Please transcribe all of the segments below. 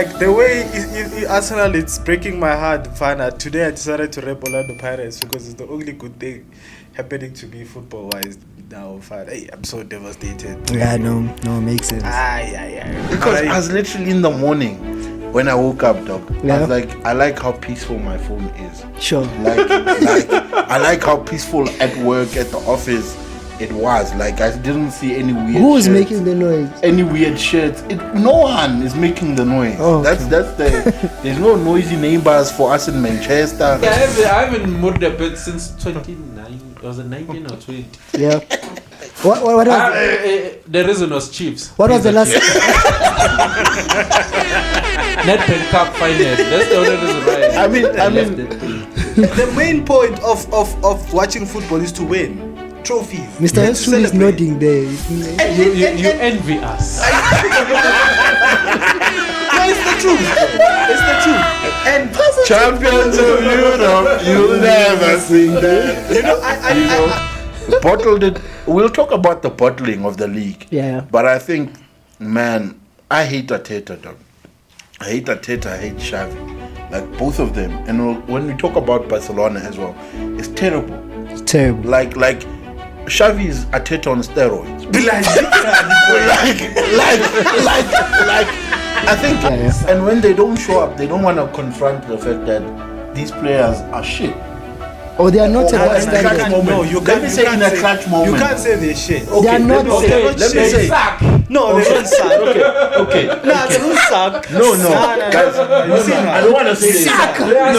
Like the way Arsenal, it's breaking my heart. Fana. Today I decided to rep Orlando Pirates because it's the only good thing happening to me football-wise now. Fana. Hey, I'm so devastated. Yeah, no, makes sense. Because I was literally in the morning when I woke up, dog. Yeah. I was like, I like how peaceful my phone is. Sure. Like I like how peaceful at work, at the office it was. Like I didn't see any weird Who is shirts, making the noise? any weird shirts. No one is making the noise. Oh, that's there's no noisy neighbors for us in Manchester. Yeah, I haven't moved a bit since 29. Was it 19 or 20? Yeah. What was the reason was Chiefs. what was the last? Netbank Cup final. That's the only reason why. I mean, The main point of watching football is to win trophies. Mr. Henshaw is nodding there. You envy us. No, it's the truth. It's the truth. And champions of Europe, you'll never sing that. you know, Bottled it. We'll talk about the bottling of the league. Yeah. But I think, man, I hate Arteta, dog. I hate Arteta, I hate Xavi. Like both of them. And when we talk about Barcelona as well, it's terrible. It's terrible. Like Xavi is Arteta on steroids. like I think, and when they don't show up, they don't want to confront the fact that these players are shit. Oh, they are not about in a clutch standard. moment. No, you Let can't. me You say can't in a say- clutch moment. You can't say they're shit. They are not. let me say. No, they don't suck. Okay. Nah, they don't suck. No, guys. I don't want to say Suck. this. They are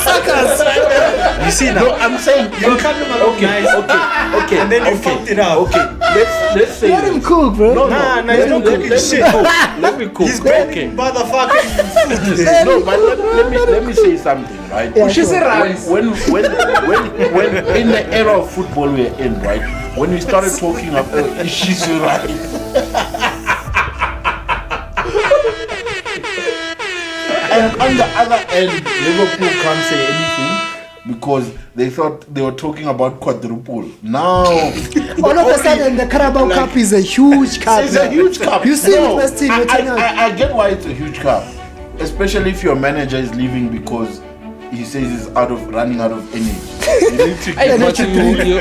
suckers. You see now? No, I'm saying You cut them along nice. Okay. And then you fucked it up. Okay. Let's say Let him this. cook, bro. No, Nah, let he's not me- cooking let me shit. cook. Let me cook. He's Okay. burning motherfucking food. No, but let me say something, right? Yeah, She said sure. rice. When in the era of football we're in, right? When we started talking about she's right. And on the other end, Liverpool can't say anything because they thought they were talking about quadruple. Now, All of a sudden, the Carabao Cup is a huge cup. it's a huge cup. You see No, the first team. I get why it's a huge cup, especially if your manager is leaving because he says he's running out of energy. You need to, Hey, but you you need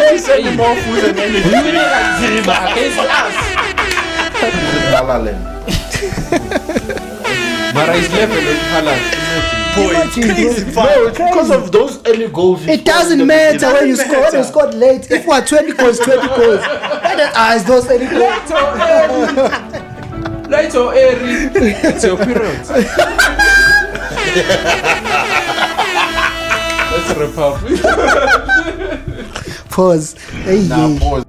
to send him more food and energy. You need like Ziriba against us. La La Land. Mara is level with Haaland. Boy, it's crazy. No, it's because of those early goals. It doesn't matter when you score. When you scored late, if we're 20 goals, 20 goals. It's those early goals. Right or airy. It's your period. That's a republic. Pause. Hey, Now, pause.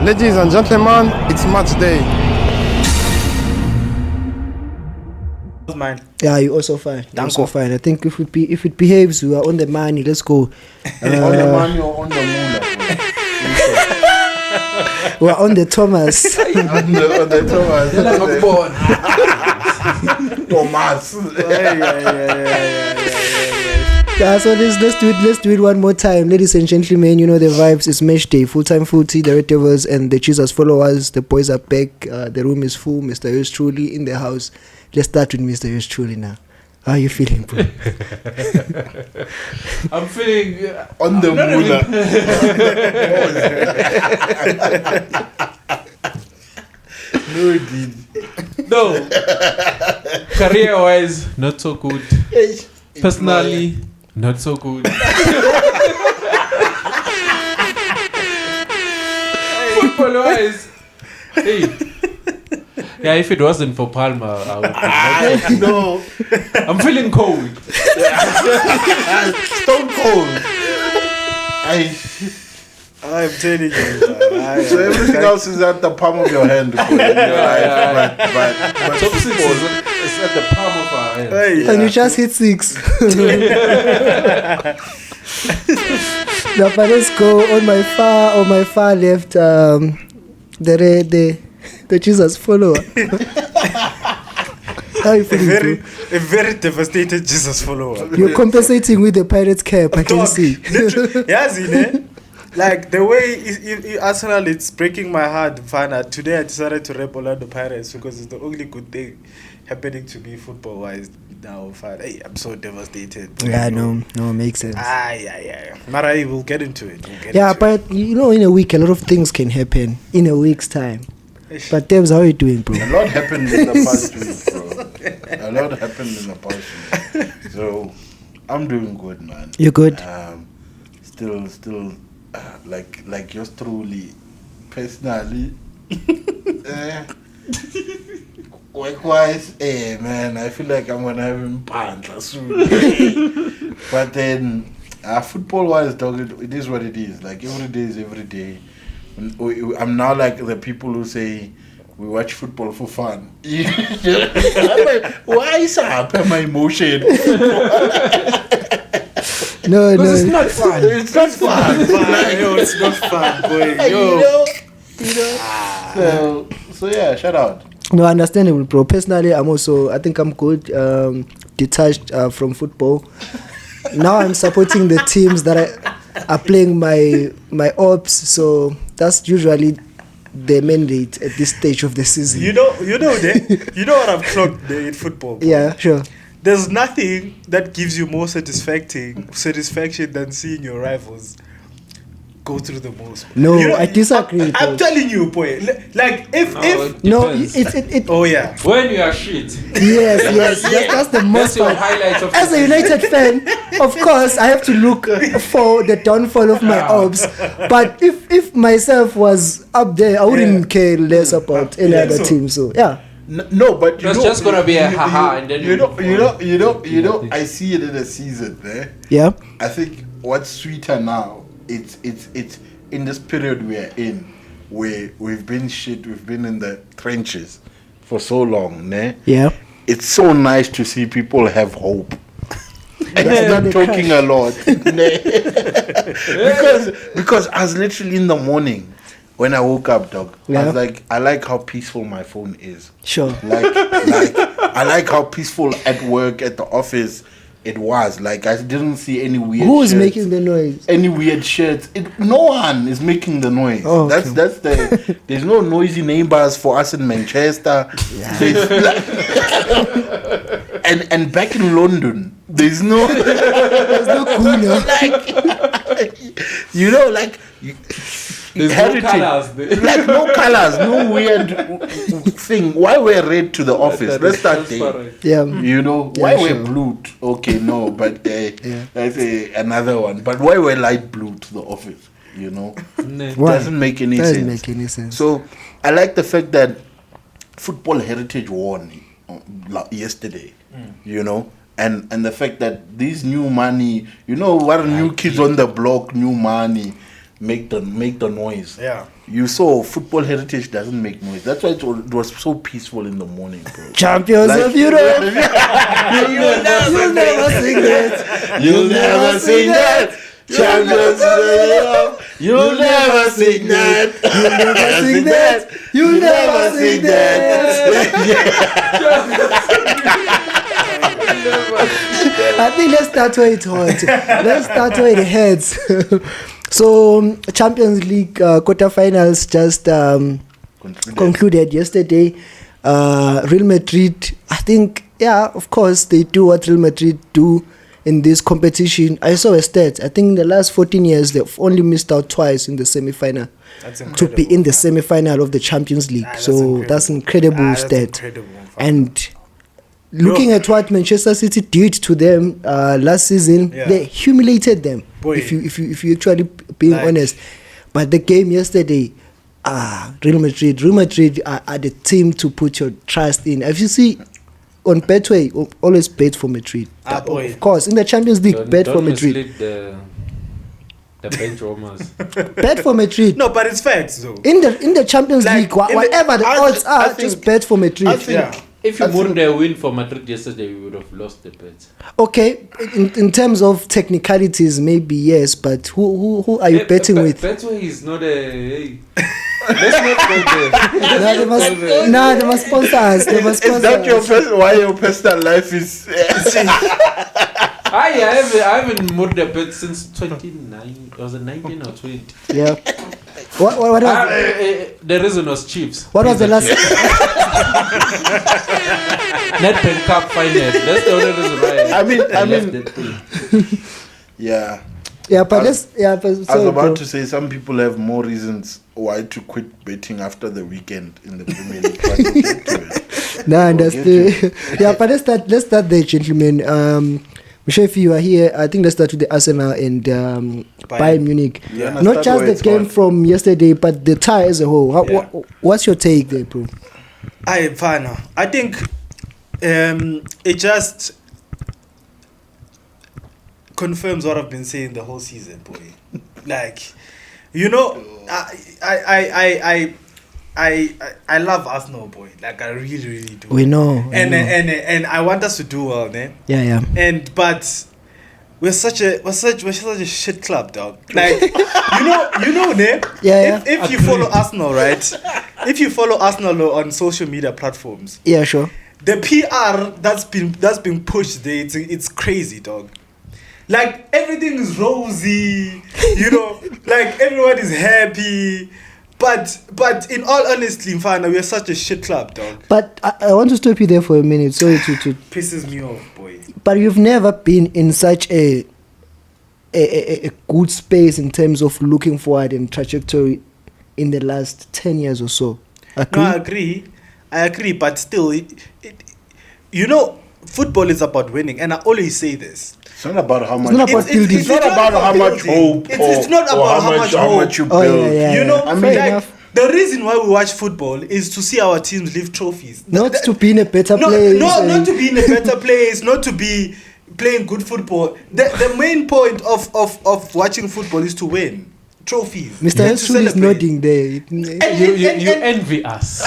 Ladies and gentlemen, it's match day. Mine. yeah, you also fine. You're also fine. I think if it behaves, we are on the money. Let's go. On the money or on the moolah? We're on the Thomas. on the Thomas. Yeah, so let's do it one more time, ladies and gentlemen. You know the vibes. It's match day, full-time footy. The Red Devils and the Jesus followers. The boys are back. The room is full. Mr. Yours truly in the house. Let's start with Mr. Yours truly now. How are you feeling, bro? I'm feeling On the moolah. No, it did. No. Career-wise, not so good. Personally, not so good. Football-wise, hey. Yeah, if it wasn't for Palmer, I would be not. No. I'm feeling cold. Stone cold. I'm telling you. So everything else is at the palm of your hand. But Top 6 is at the palm of our hand. And you just hit 6. Now, but let's go on my far left. The the Jesus follower. How you feeling, A very devastated Jesus follower. bro? You're compensating with the Pirates cap, I can Dog, see. yes, like the way Arsenal, it's breaking my heart. Today I decided to rep Orlando Pirates because it's the only good thing happening to me football wise now. Hey, I'm so devastated. Yeah, no, makes sense. Yeah. Marai, we'll get into it. But you know, in a week, a lot of things can happen in a week's time. But Debs, how are you doing, bro? A lot happened in the past week, bro. A lot happened in the past week. So, I'm doing good, man. You're good? Still, like yours truly, personally. Work-wise, man, I feel like I'm gonna have him pantla soon. But then, football-wise, dog, it is what it is. Like, every day is every day. I'm now like the people who say we watch football for fun. I'm like, why is up my emotion? No. It's not fun. It's not fun. It's not fun, boy. So yeah, shout out. No, understandable, bro. Personally, I think I'm good, detached from football. Now I'm supporting the teams that are playing my ops, so that's usually the mandate at this stage of the season. You know what I've clocked in football, bro? Yeah, sure. There's nothing that gives you more satisfaction than seeing your rivals go through the most. No, I disagree. I'm telling you, boy. Like if No, depends. it. oh yeah. When you are shit. Yes. That's the most That's your part. highlight of As the a United fan, of course, I have to look for the downfall of my ops. But if myself was up there, I wouldn't care less about any other team. So yeah. No, but It's just gonna be a haha, and then you know, I see it in a season, eh? Yeah. I think what's sweeter now, it's in this period we are in, where we've been in the trenches for so long, ne? Yeah. It's so nice to see people have hope. It's not talking a lot. ne? because I was literally in the morning when I woke up, dog. Yeah. I was like, I like how peaceful my phone is. Sure. Like I like how peaceful at work, at the office it was. Like I didn't see any weird Who's shirts, making the noise? any weird shirts. No one is making the noise. Oh, okay. There's no noisy neighbors for us in Manchester. And back in London, there's no Cooler. There's heritage. no colors. Like no colors, no weird thing. Why wear red to the office? Let's start there. Transparent. Yeah. Why wear sure. blue? Okay, no, but that's another one. But why wear light blue to the office? Nah. Why? Doesn't make any Doesn't sense. make any sense. So I like the fact that Football Heritage won yesterday. And the fact that these new money, what are new kids on the block, new money, make the noise. Yeah. You saw Football Heritage doesn't make noise. That's why it was so peaceful in the morning, bro. Champions of Europe. You'll You'll never sing that. You'll never sing that. Champions of Europe. You'll never sing that. You'll never sing that. You'll never sing that. I think let's start where it's hot. Let's start where it heads. So, Champions League quarterfinals just concluded yesterday. Real Madrid, I think, of course, they do what Real Madrid do in this competition. I saw a stat. I think in the last 14 years, they've only missed out twice in the semi-final. That's To incredible. be in the semi-final of the Champions League. That's incredible stat. And looking at what Manchester City did to them last season, they humiliated them. Boy. If you actually being honest. But the game yesterday, Real Madrid are the team to put your trust in. If you see on Betway, always bet for Madrid. Boy. Of course, in the Champions League, bet for Madrid. Mislead the bench warmers. Bet for Madrid. No, but it's facts though. In the Champions Like, League, whatever the odds are, just bet for Madrid. I think If you wouldn't have win for Madrid yesterday, we would have lost the bet. Okay, in terms of technicalities, maybe yes, but who are you betting with? Betway is not a. Let's not go there. They must sponsor us. They must Is sponsor that your us. why your personal life is? I haven't moved a bet since 29. Was it 19 or 20? Yeah. What was The reason was Chiefs. what was the last? Netbank Cup final. That's the only reason why. I mean, left that thing. yeah. Yeah, but let's. Yeah, but I was sorry, bro. about to say some people have more reasons why to quit betting after the weekend in the Premier League. But we'll get to it. No, understood. Yeah, but let's start there, gentlemen. Michelle, if you are here, I think let's start with the Arsenal and Bayern Munich. Yeah. Not just the game from yesterday, but the tie as a whole. What's your take there, bro? I think it just confirms what I've been saying the whole season, boy. Like, you know, I love Arsenal, boy. Like, I really, really do. We know. And I want us to do well, man. Yeah. But we're such a shit club, dog. Like, you know, ne? Yeah. If you follow Arsenal, right? If you follow Arsenal on social media platforms, Yeah, sure. the PR that's been pushed there, it's crazy, dog. Like, everything is rosy, you know, like everyone is happy. But in all honesty, Mfana, we are such a shit club, dog. But I want to stop you there for a minute. Sorry to Pisses me off, boy. But you've never been in such a good space in terms of looking forward and trajectory in the last 10 years or so. Agree? No, I agree, but still, you know, football is about winning, and I always say this. It's not about how much. not about building. It's not about how much hope. It's not about how much how hope. much you Oh, build. yeah. You know, I mean, fair like, enough. the reason why we watch football is to see our teams lift trophies. Not to be in a better place. Not to be in a better place, not to be playing good football. The main point of watching football is to win trophies. Mr. And to Heston is celebrate. nodding there. You envy us.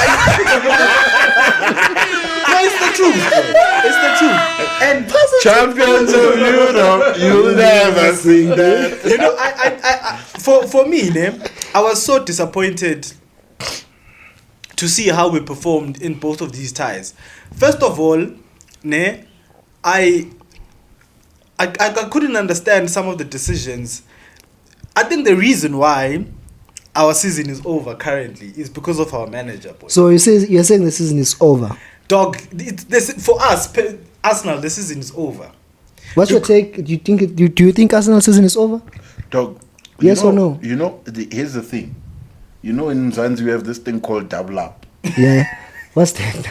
No, it's the truth. Bro. It's the truth. And Champions of Europe, you'll never sing that. you know, I for me, ne, I was so disappointed to see how we performed in both of these ties. First of all, ne, I couldn't understand some of the decisions. I think the reason why our season is over currently is because of our manager, boy. So you're saying the season is over. Dog, for us, Arsenal, the season is over. What's your take? Do you think Arsenal season is over? Dog. Yes or no? You know, here's the thing. You know, in Zanzibar we have this thing called double up. Yeah. What's that?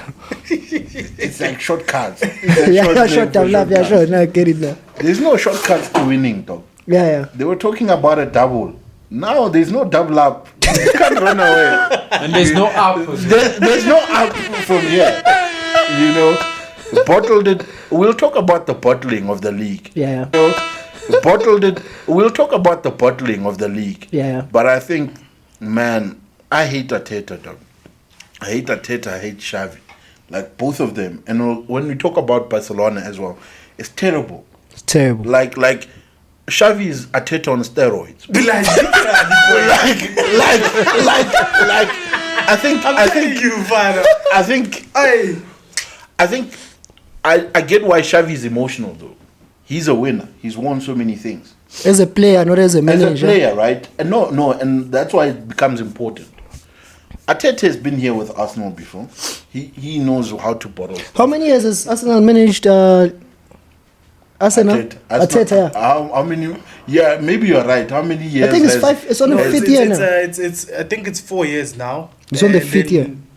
It's like shortcuts. Yeah, short double up. Yeah, sure. Now I get it now. There's no shortcuts to winning, dog. Yeah. They were talking about a double. Now there's no double up. You can't run away. And there's no up. There's no up from here. You know, bottled it. We'll talk about the bottling of the league. Yeah. You know, bottled it. We'll talk about the bottling of the league. Yeah. But I think, man, I hate Arteta, dog. I hate Arteta. I hate Xavi. Like both of them. And when we talk about Barcelona as well, it's terrible. It's terrible. Like Xavi is Arteta on steroids. Like, I think you, father. I think I get why Xavi is emotional though. He's a winner. He's won so many things. As a player, not as a manager. As a player, right? And no, and that's why it becomes important. Arteta has been here with Arsenal before. He knows how to bottle stuff. How many years has Arsenal managed Arsenal? Arteta. How many? Yeah, maybe you're right. How many years? I think it's 5. It's on the 5th year now. I think it's 4 years now. It's on the And 5th year. then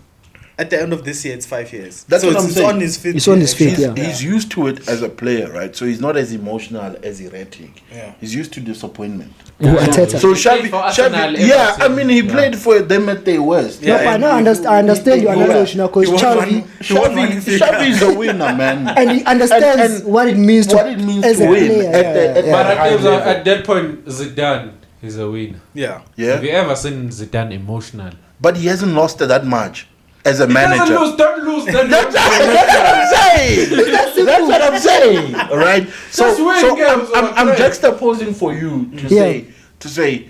At the end of this year, it's 5 years. That's so what I'm it's saying. on his 5th. It's on his 5th, yeah. He's used to it as a player, right? So he's not as emotional as erratic. Yeah. He's used to disappointment. Who, Arteta? So He played for Arsenal ever yeah, I since. mean, he played for them at their worst. No, but I understand your analogy now because he won Xavi is a winner, man. and he understands And what it means to what it means as to a win player. But high level. at that point, Zidane is a winner. Yeah. Yeah, Have you ever seen Zidane emotional? but he hasn't lost that much. as a He doesn't manager. lose, don't lose. Then That's what I'm saying. All right. So Just win games, I'm right? juxtaposing for you to say,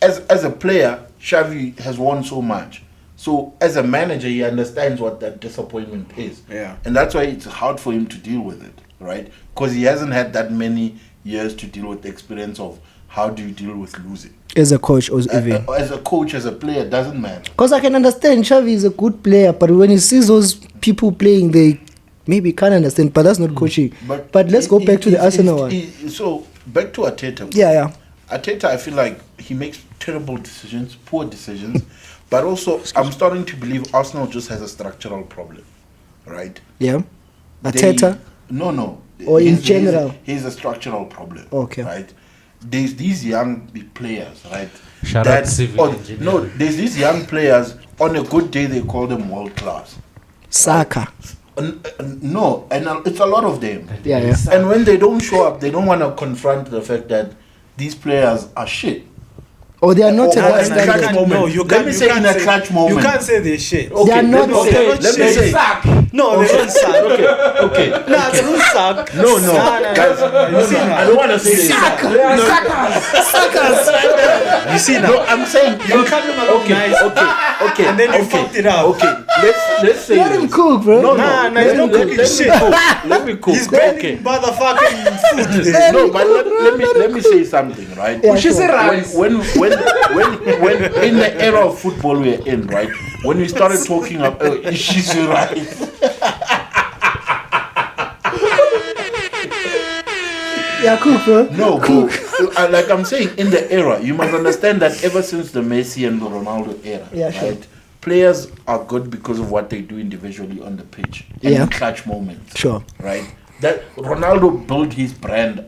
as a player, Xavi has won so much. So as a manager, he understands what that disappointment is. Yeah. And that's why it's hard for him to deal with it, right? Because he hasn't had that many years to deal with the experience of how do you deal with losing. As a coach or even. As a coach, as a player, it doesn't matter. Because I can understand Xavi is a good player, but when he sees those people playing, they maybe can't understand. But that's not coaching. But let's go back to the Arsenal one. So back to Arteta. Yeah. Arteta, I feel like he makes terrible decisions, poor decisions. But also, I'm starting to believe Arsenal just has a structural problem, right? Yeah. Arteta? No. Or in general? He's a structural problem. Okay. Right? There's these young players, right? Shout out civil engineering. No, there's these young players, on a good day they call them world class. Saka. No, and it's a lot of them. Yeah. And when they don't show up, they don't want to confront the fact that these players are shit. Or they are not Or at that in a clutch standard. moment. No, you Let can't. me You say can't in a say- clutch moment. You can't say they're shit. They are not let me okay. say, let me say. No, they don't suck. Okay. Nah, they don't suck. No, guys. You see now. I don't want to say they suck. You see now. No, I'm saying You cut them along nice. okay, And then you fucked it up. Okay, let's say Let him this. cook, bro. No, Nah, let he's me- not let- cooking let me shit. cook. Let me cook. He's burning Okay. motherfucking food there. No, but let me say something, right? Yeah, She said rice. When in the era of football we're in, right? When we started talking about she's right. Yeah, cook, bro. No, bro. Like I'm saying, in the era, you must understand that ever since the Messi and the Ronaldo era, Yeah, sure. right? Players are good because of what they do individually on the pitch and Yeah. in clutch moments. Sure. Right? That Ronaldo built his brand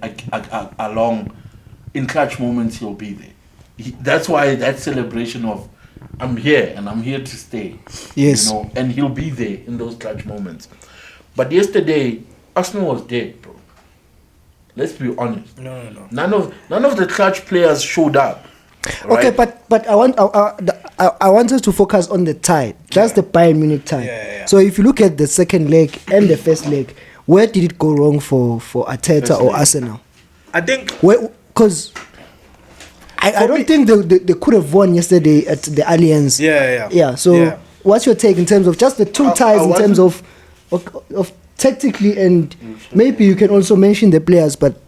along in clutch moments. He'll be there. That's why that celebration of I'm here and I'm here to stay. Yes. You know, and he'll be there in those clutch moments. But yesterday, Arsenal was dead, bro. Let's be honest. No. None of the clutch players showed up. Okay, right? but I want us to focus on the tie. That's the Bayern Munich tie. Yeah. So if you look at the second leg and the first leg, where did it go wrong for Arteta First or leg. Arsenal? I think Because I don't think they could have won yesterday at the Allianz. Yeah. So what's your take in terms of just the two ties in terms of tactically, and maybe you can also mention the players, but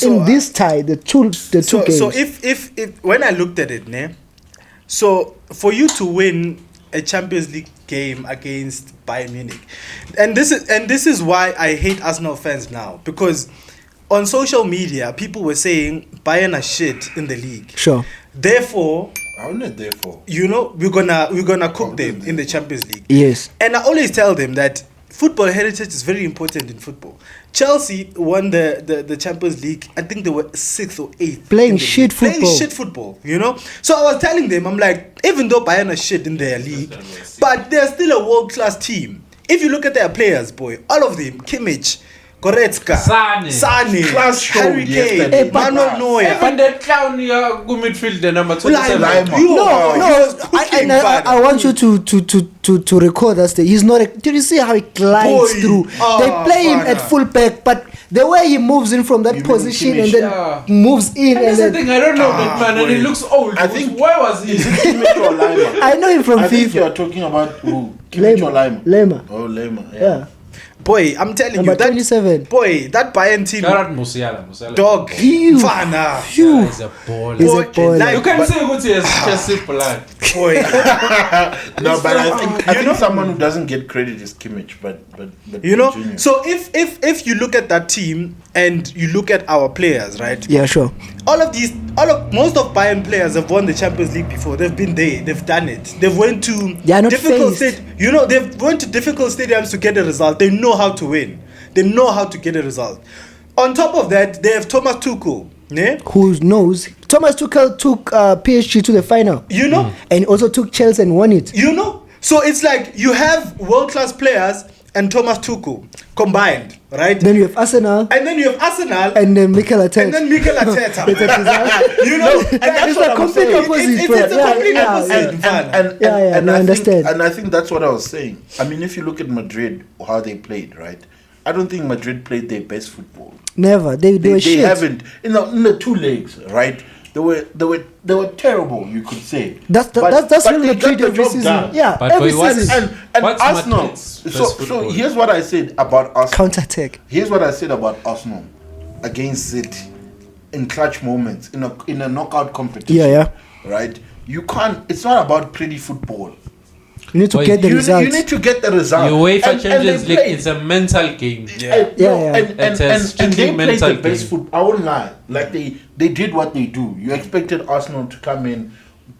in this tie, the two games. So if when I looked at it, ne, so for you to win a Champions League game against Bayern Munich, and this is why I hate Arsenal fans now, because on social media people were saying Bayern are shit in the league. Sure. Therefore, I'm not there for. you know, we're gonna cook them in the Champions League. Yes. And I always tell them that football heritage is very important in football. Chelsea won the Champions League. I think they were 6th or 8th. Playing in the shit league. Playing football. shit football, you know? So I was telling them, I'm like, even though Bayern are shit in their league, but they're still a world-class team. If you look at their players, boy, all of them, Kimmich, Goretzka, Sane, Class show Harry Kane, yesterday. Manuel Neuer. Even the clown here, go midfield, the number 27. Lima. You No, are cooking, I want you to record that. He's not. Did you see how he glides Boy. through? They play him at full back, but the way he moves in from that You mean position and Kimmich? then Yeah. moves in And and that's the then. thing, I don't know that man, and he looks old. I think- Where was he? Kimmich or Lima? I know him from I think you FIFA. are talking about who? Kimmich or Lima? Lema. Oh, Lima. Yeah. Boy, I'm telling Number you, that 27. boy, that Bayern team, Shout out Musiala. dog, Phew. Fana, Phew. He's a baller. He's a Boy, baller. like- You can say what he has just simple like. boy. No, but I You know- think someone who doesn't get credit is Kimmich, but You know, Junior. so if you look at that team and you look at our players, right? Yeah, sure. Most of Bayern players have won the Champions League before. They've been there. They've done it. They've went to They are not difficult phased. they've went to difficult stadiums to get a result. They know how to win. They know how to get a result. On top of that, they have Thomas Tuchel. Ne? Who knows? Thomas Tuchel took PSG to the final. You know? And also took Chelsea and won it. You know? So it's like you have world-class players and Thomas Tuchel combined, right? Then you have Arsenal. And then you have Arsenal. And then Mikel Arteta. And then Mikel Arteta. You know, and that's it's what a I'm complete saying. opposite. It's a complete yeah, opposite. And I understand. And I think that's what I was saying. I mean, if you look at Madrid, how they played, right? I don't think Madrid played their best football. Never. They were shit. They haven't in the 2 legs, right? They were terrible, you could say. That's but Real they Madrid got the every job season. done. Yeah, But every what's- season. And What's Arsenal. Madrid's best So football? here's what I said about Arsenal. Counter-attack. Here's what I said about Arsenal against City in clutch moments in a knockout competition. Yeah. Right. You can't. It's not about pretty football. You need to Wait, get the You results. need to get the result. The UEFA And they Champions League played. is a mental game. Yeah. It's a And strictly they played mental the best game. football. I won't lie. Like they did what they do. You expected Arsenal to come in,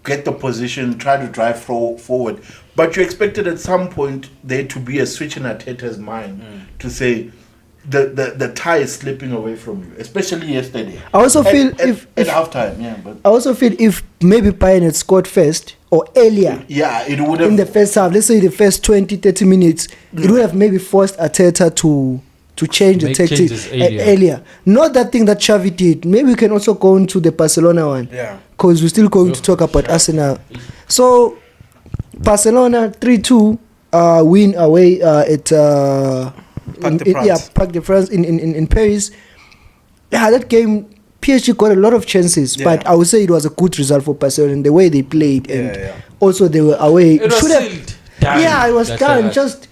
get the position, try to drive forward, but you expected at some point there to be a switch in Arteta's mind to say the tie is slipping away from you, especially yesterday. I also feel at if halftime, yeah, but I also feel if maybe Bayern had scored first or earlier yeah, it would have in the first half, let's say the first 20-30 minutes, it would have maybe forced Arteta to change the Make tactic changes earlier. earlier. Not that thing that Xavi did. Maybe we can also go into the Barcelona one. Yeah. Because we're still going to talk about Arsenal. So Barcelona 3-2 win away at Parc de France. Parc de France in Paris. Yeah, that game PSG got a lot of chances, Yeah. but I would say it was a good result for Barcelona in the way they played, and Yeah. also they were away. It was should have- sealed. Done. yeah, it was That's done. right. Just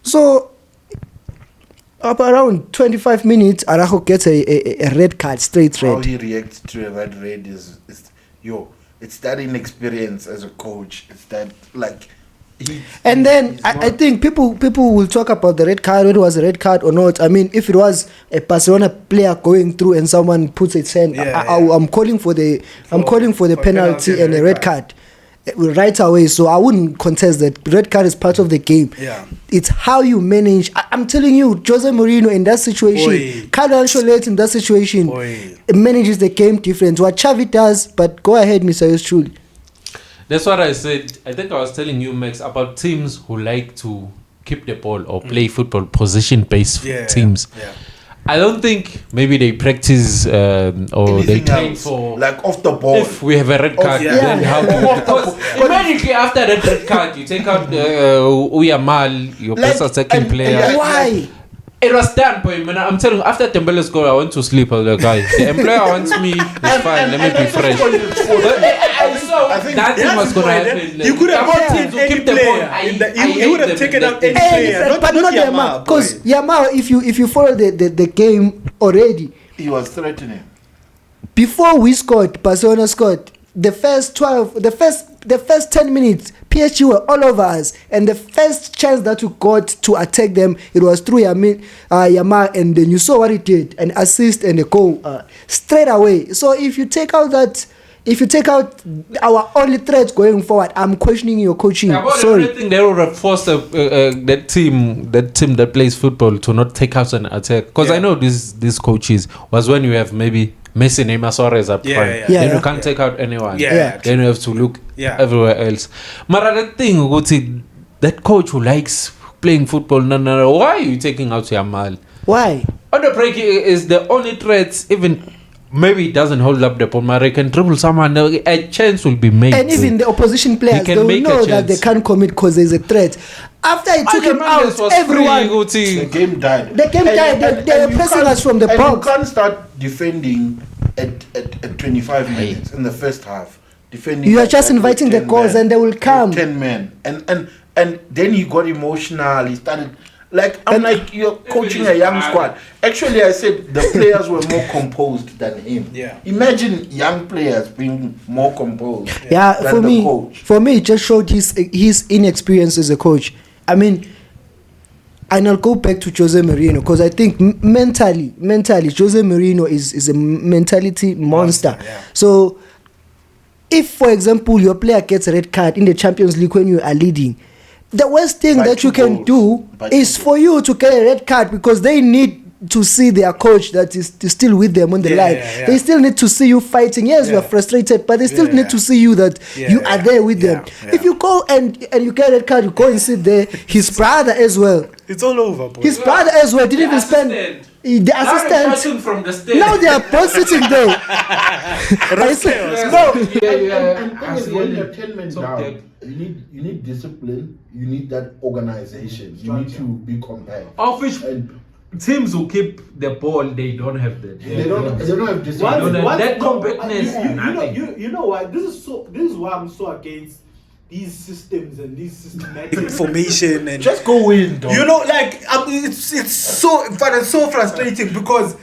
so up around 25 minutes, Araujo gets a red card, straight how red. he reacts to a red is it's that inexperience as a coach. It's that like And then he's I not- think people will talk about the red card, whether it was a red card or not. I mean, if it was a Barcelona player going through and someone puts its hand, I'm calling for the penalty and a red card right away. So I wouldn't contest that. Red card is part of the game. Yeah. It's how you manage. I'm telling you, Jose Mourinho in that situation, Oi. Carlo Ancelotti in that situation, Oi. manages the game different. What Xavi does, but go ahead, Mr. Yustul. That's what I said. I think I was telling you, Max, about teams who like to keep the ball or play football, position-based teams. Yeah. I don't think maybe they practice or they anything train else, for. like off the ball. If we have a red card, yeah. then Yeah. how do you? Because immediately after that red card, you take out Uyamal, your Like, best attacking and- player. and Why? It was done for him. And I'm telling you, after Dembele's goal, I went to sleep. I was like, guys, the employer wants me. It's fine. Let me be fresh. But I saw I think that thing That's was the going to point, happen. You could have About taken teams who any keep the ball. player. You would have taken out any Eh, player. but not Yamal, because Yamal, if you follow the game already, He was threatening. before we scored, Barcelona scored. The first 10 minutes, PSG were all over us, and the first chance that we got to attack them, it was through Yamal, and then you saw what he did, an assist and a goal straight away. So if you take out our only threat going forward, I'm questioning your coaching. About Sorry. everything, they would have forced that team that plays football to not take out an attack. Because I know these coaches was when you have maybe Messi, Neymar, Suarez up front. Yeah, Then yeah. you can't take out anyone. Yeah. Then you have to look Yeah. everywhere else. But the thing, Guti, that coach who likes playing football, no, why are you taking out Yamal? Why? On the break is the only threat, even maybe it doesn't hold up the ball, but he can dribble someone, a chance will be made. And even the opposition players, can they will make a know that they chance. can't commit because there's a threat. After he took him Hernandez out, was everyone... free, The Guti. game died. The game died. They were you pressing can't- us from the and box. You can't start defending at 25 minutes in the first half. Defending. You are like just that with inviting the 10 goals men, and they will with come. 10 men. And then he got emotional. He started. Like, I'm like, you're coaching a young squad. Actually, I said the players were more composed than him. Yeah. Imagine young players being more composed. Yeah, than for the me, coach. it just showed his inexperience as a coach. I mean, and I'll go back to Jose Mourinho because I think mentally, Jose Mourinho is a mentality monster. Yeah. So, if for example your player gets a red card in the Champions League when you are leading, the worst thing By that you 2 can goals. do By 2 is goals. for you to get a red card because they need to see their coach that is still with them on the line. They still need to see you fighting. Yes, you are frustrated, but they still need to see you that you are there with them. If you go and you get that card, you go and sit there. His brother as well. It's all over, boy. His brother as well didn't even spend. The assistant. From the stage. Now they are both sitting there. I said, no. And when you're 10 men down, you need discipline. You need that organization. You need to be compact. Of which teams who keep the ball, they don't have that. They don't have discipline. That compactness. You know what? This is why I'm so against these systems and these systematic information and just go in, dog. You know, like it's so fun and so frustrating because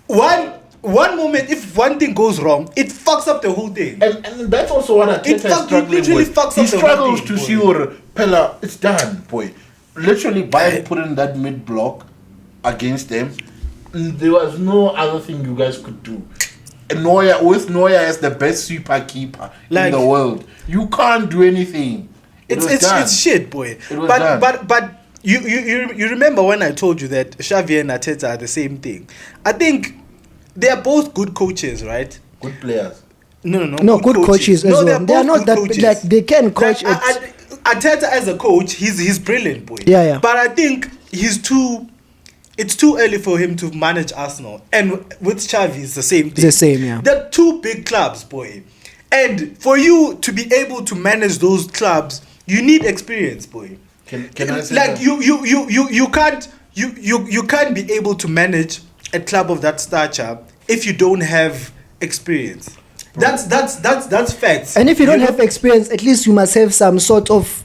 one moment, if one thing goes wrong, it fucks up the whole thing. And that's also what Atlanta is struggling with. He struggles to see Pella. It's done, boy. Literally, by putting that mid block against them, there was no other thing you guys could do. Neuer as the best sweeper keeper in the world, you can't do anything. It's shit, boy. But you remember when I told you that Xavi and Arteta are the same thing? I think they are both good coaches, right? Good players. No, good coaches as well. They are not that coaches. Like they can coach. Arteta as a coach, he's brilliant, boy. Yeah. But I think it's too early for him to manage Arsenal. And with Xavi, it's the same thing. The same, yeah. They're two big clubs, boy. And for you to be able to manage those clubs, you need experience, boy. Can I say like that? you can't be able to manage a club of that stature if you don't have experience. That's facts. And if you don't have experience, at least you must have some sort of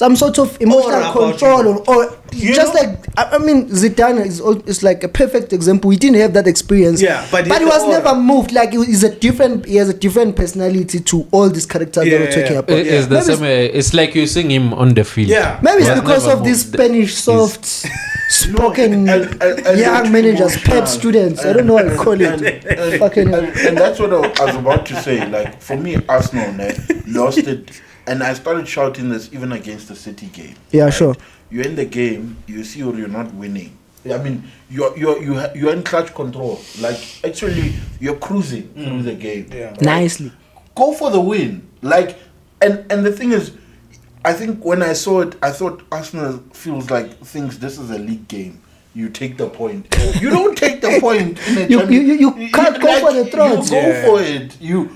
emotional control or just know? Like I mean Zidane is like a perfect example. He didn't have that experience, but he was never moved. Like he has a different personality to all these characters that we're talking about. It's the same. It's like you seeing him on the field. Maybe it's because of these Spanish soft spoken young managers, Pep students. I don't know what I call it. Fucking and that's what I was about to say. Like for me, Arsenal lost it. And I started shouting this even against the City game. Yeah, right? Sure. You're in the game, you see you're not winning. I mean, you're in clutch control. Like actually, you're cruising through the game. Yeah. Right? Nicely. Go for the win. Like, and the thing is, I think when I saw it, I thought Arsenal feels like thinks this is a league game. You take the point. You don't take the point in a you can't go for the throats. You go for it. You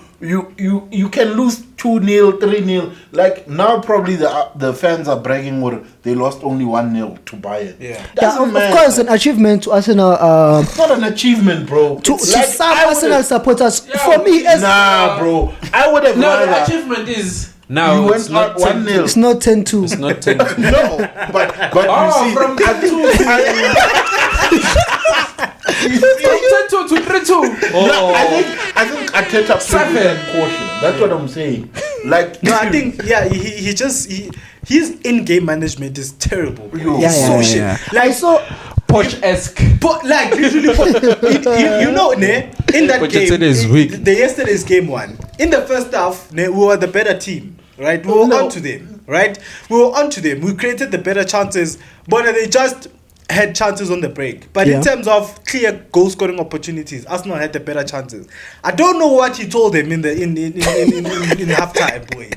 can lose 2-0, 3-0. Like now, probably the fans are bragging where they lost only 1-0 to Bayern. Of course, an achievement to Arsenal. It's not an achievement, bro. To some Arsenal supporters, for me, bro. I would have. The achievement is now it's not 1-0. It's not 10-2. It's not 10-2. No, but you see, from 10-2 to 3-2. I think Arteta played with caution. That's what I'm saying. Like no, I think his in-game management is terrible. Like I saw Poch-esque. But like literally, in that game, the yesterday's game one. In the first half, we were the better team, right? We were onto them, right? We created the better chances, but they just had chances on the break. But in terms of clear goal scoring opportunities, Arsenal had the better chances. I don't know what he told them in halftime, boy.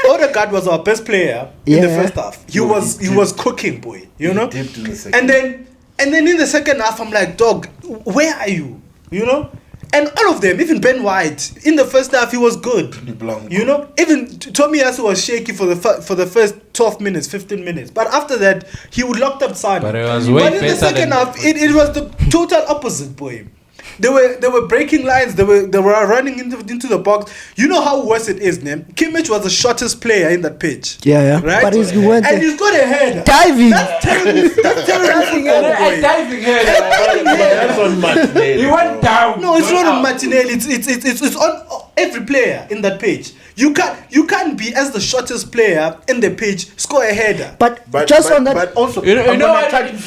Odegaard was our best player in the first half. He was cooking, boy. You know? And then in the second half, I'm like, dog, where are you? You know? And all of them, even Ben White, in the first half, he was good. You know? Even Tomiyasu was shaky for the first 12 minutes, 15 minutes. But after that, he would locked up Son. But it was way better. But in the second half, it was the total opposite, boy. They were breaking lines. They were running into the box. You know how worse it is, man. Kimmich was the shortest player in that pitch. Yeah. Right? But he's got a header. Diving. That's terrible. Diving header. That's on Martinelli. He went down. No, it's not on Martinelli. It's on every player in that page. You can't be as the shortest player in the pitch score a header. But on that. But also, I'm not an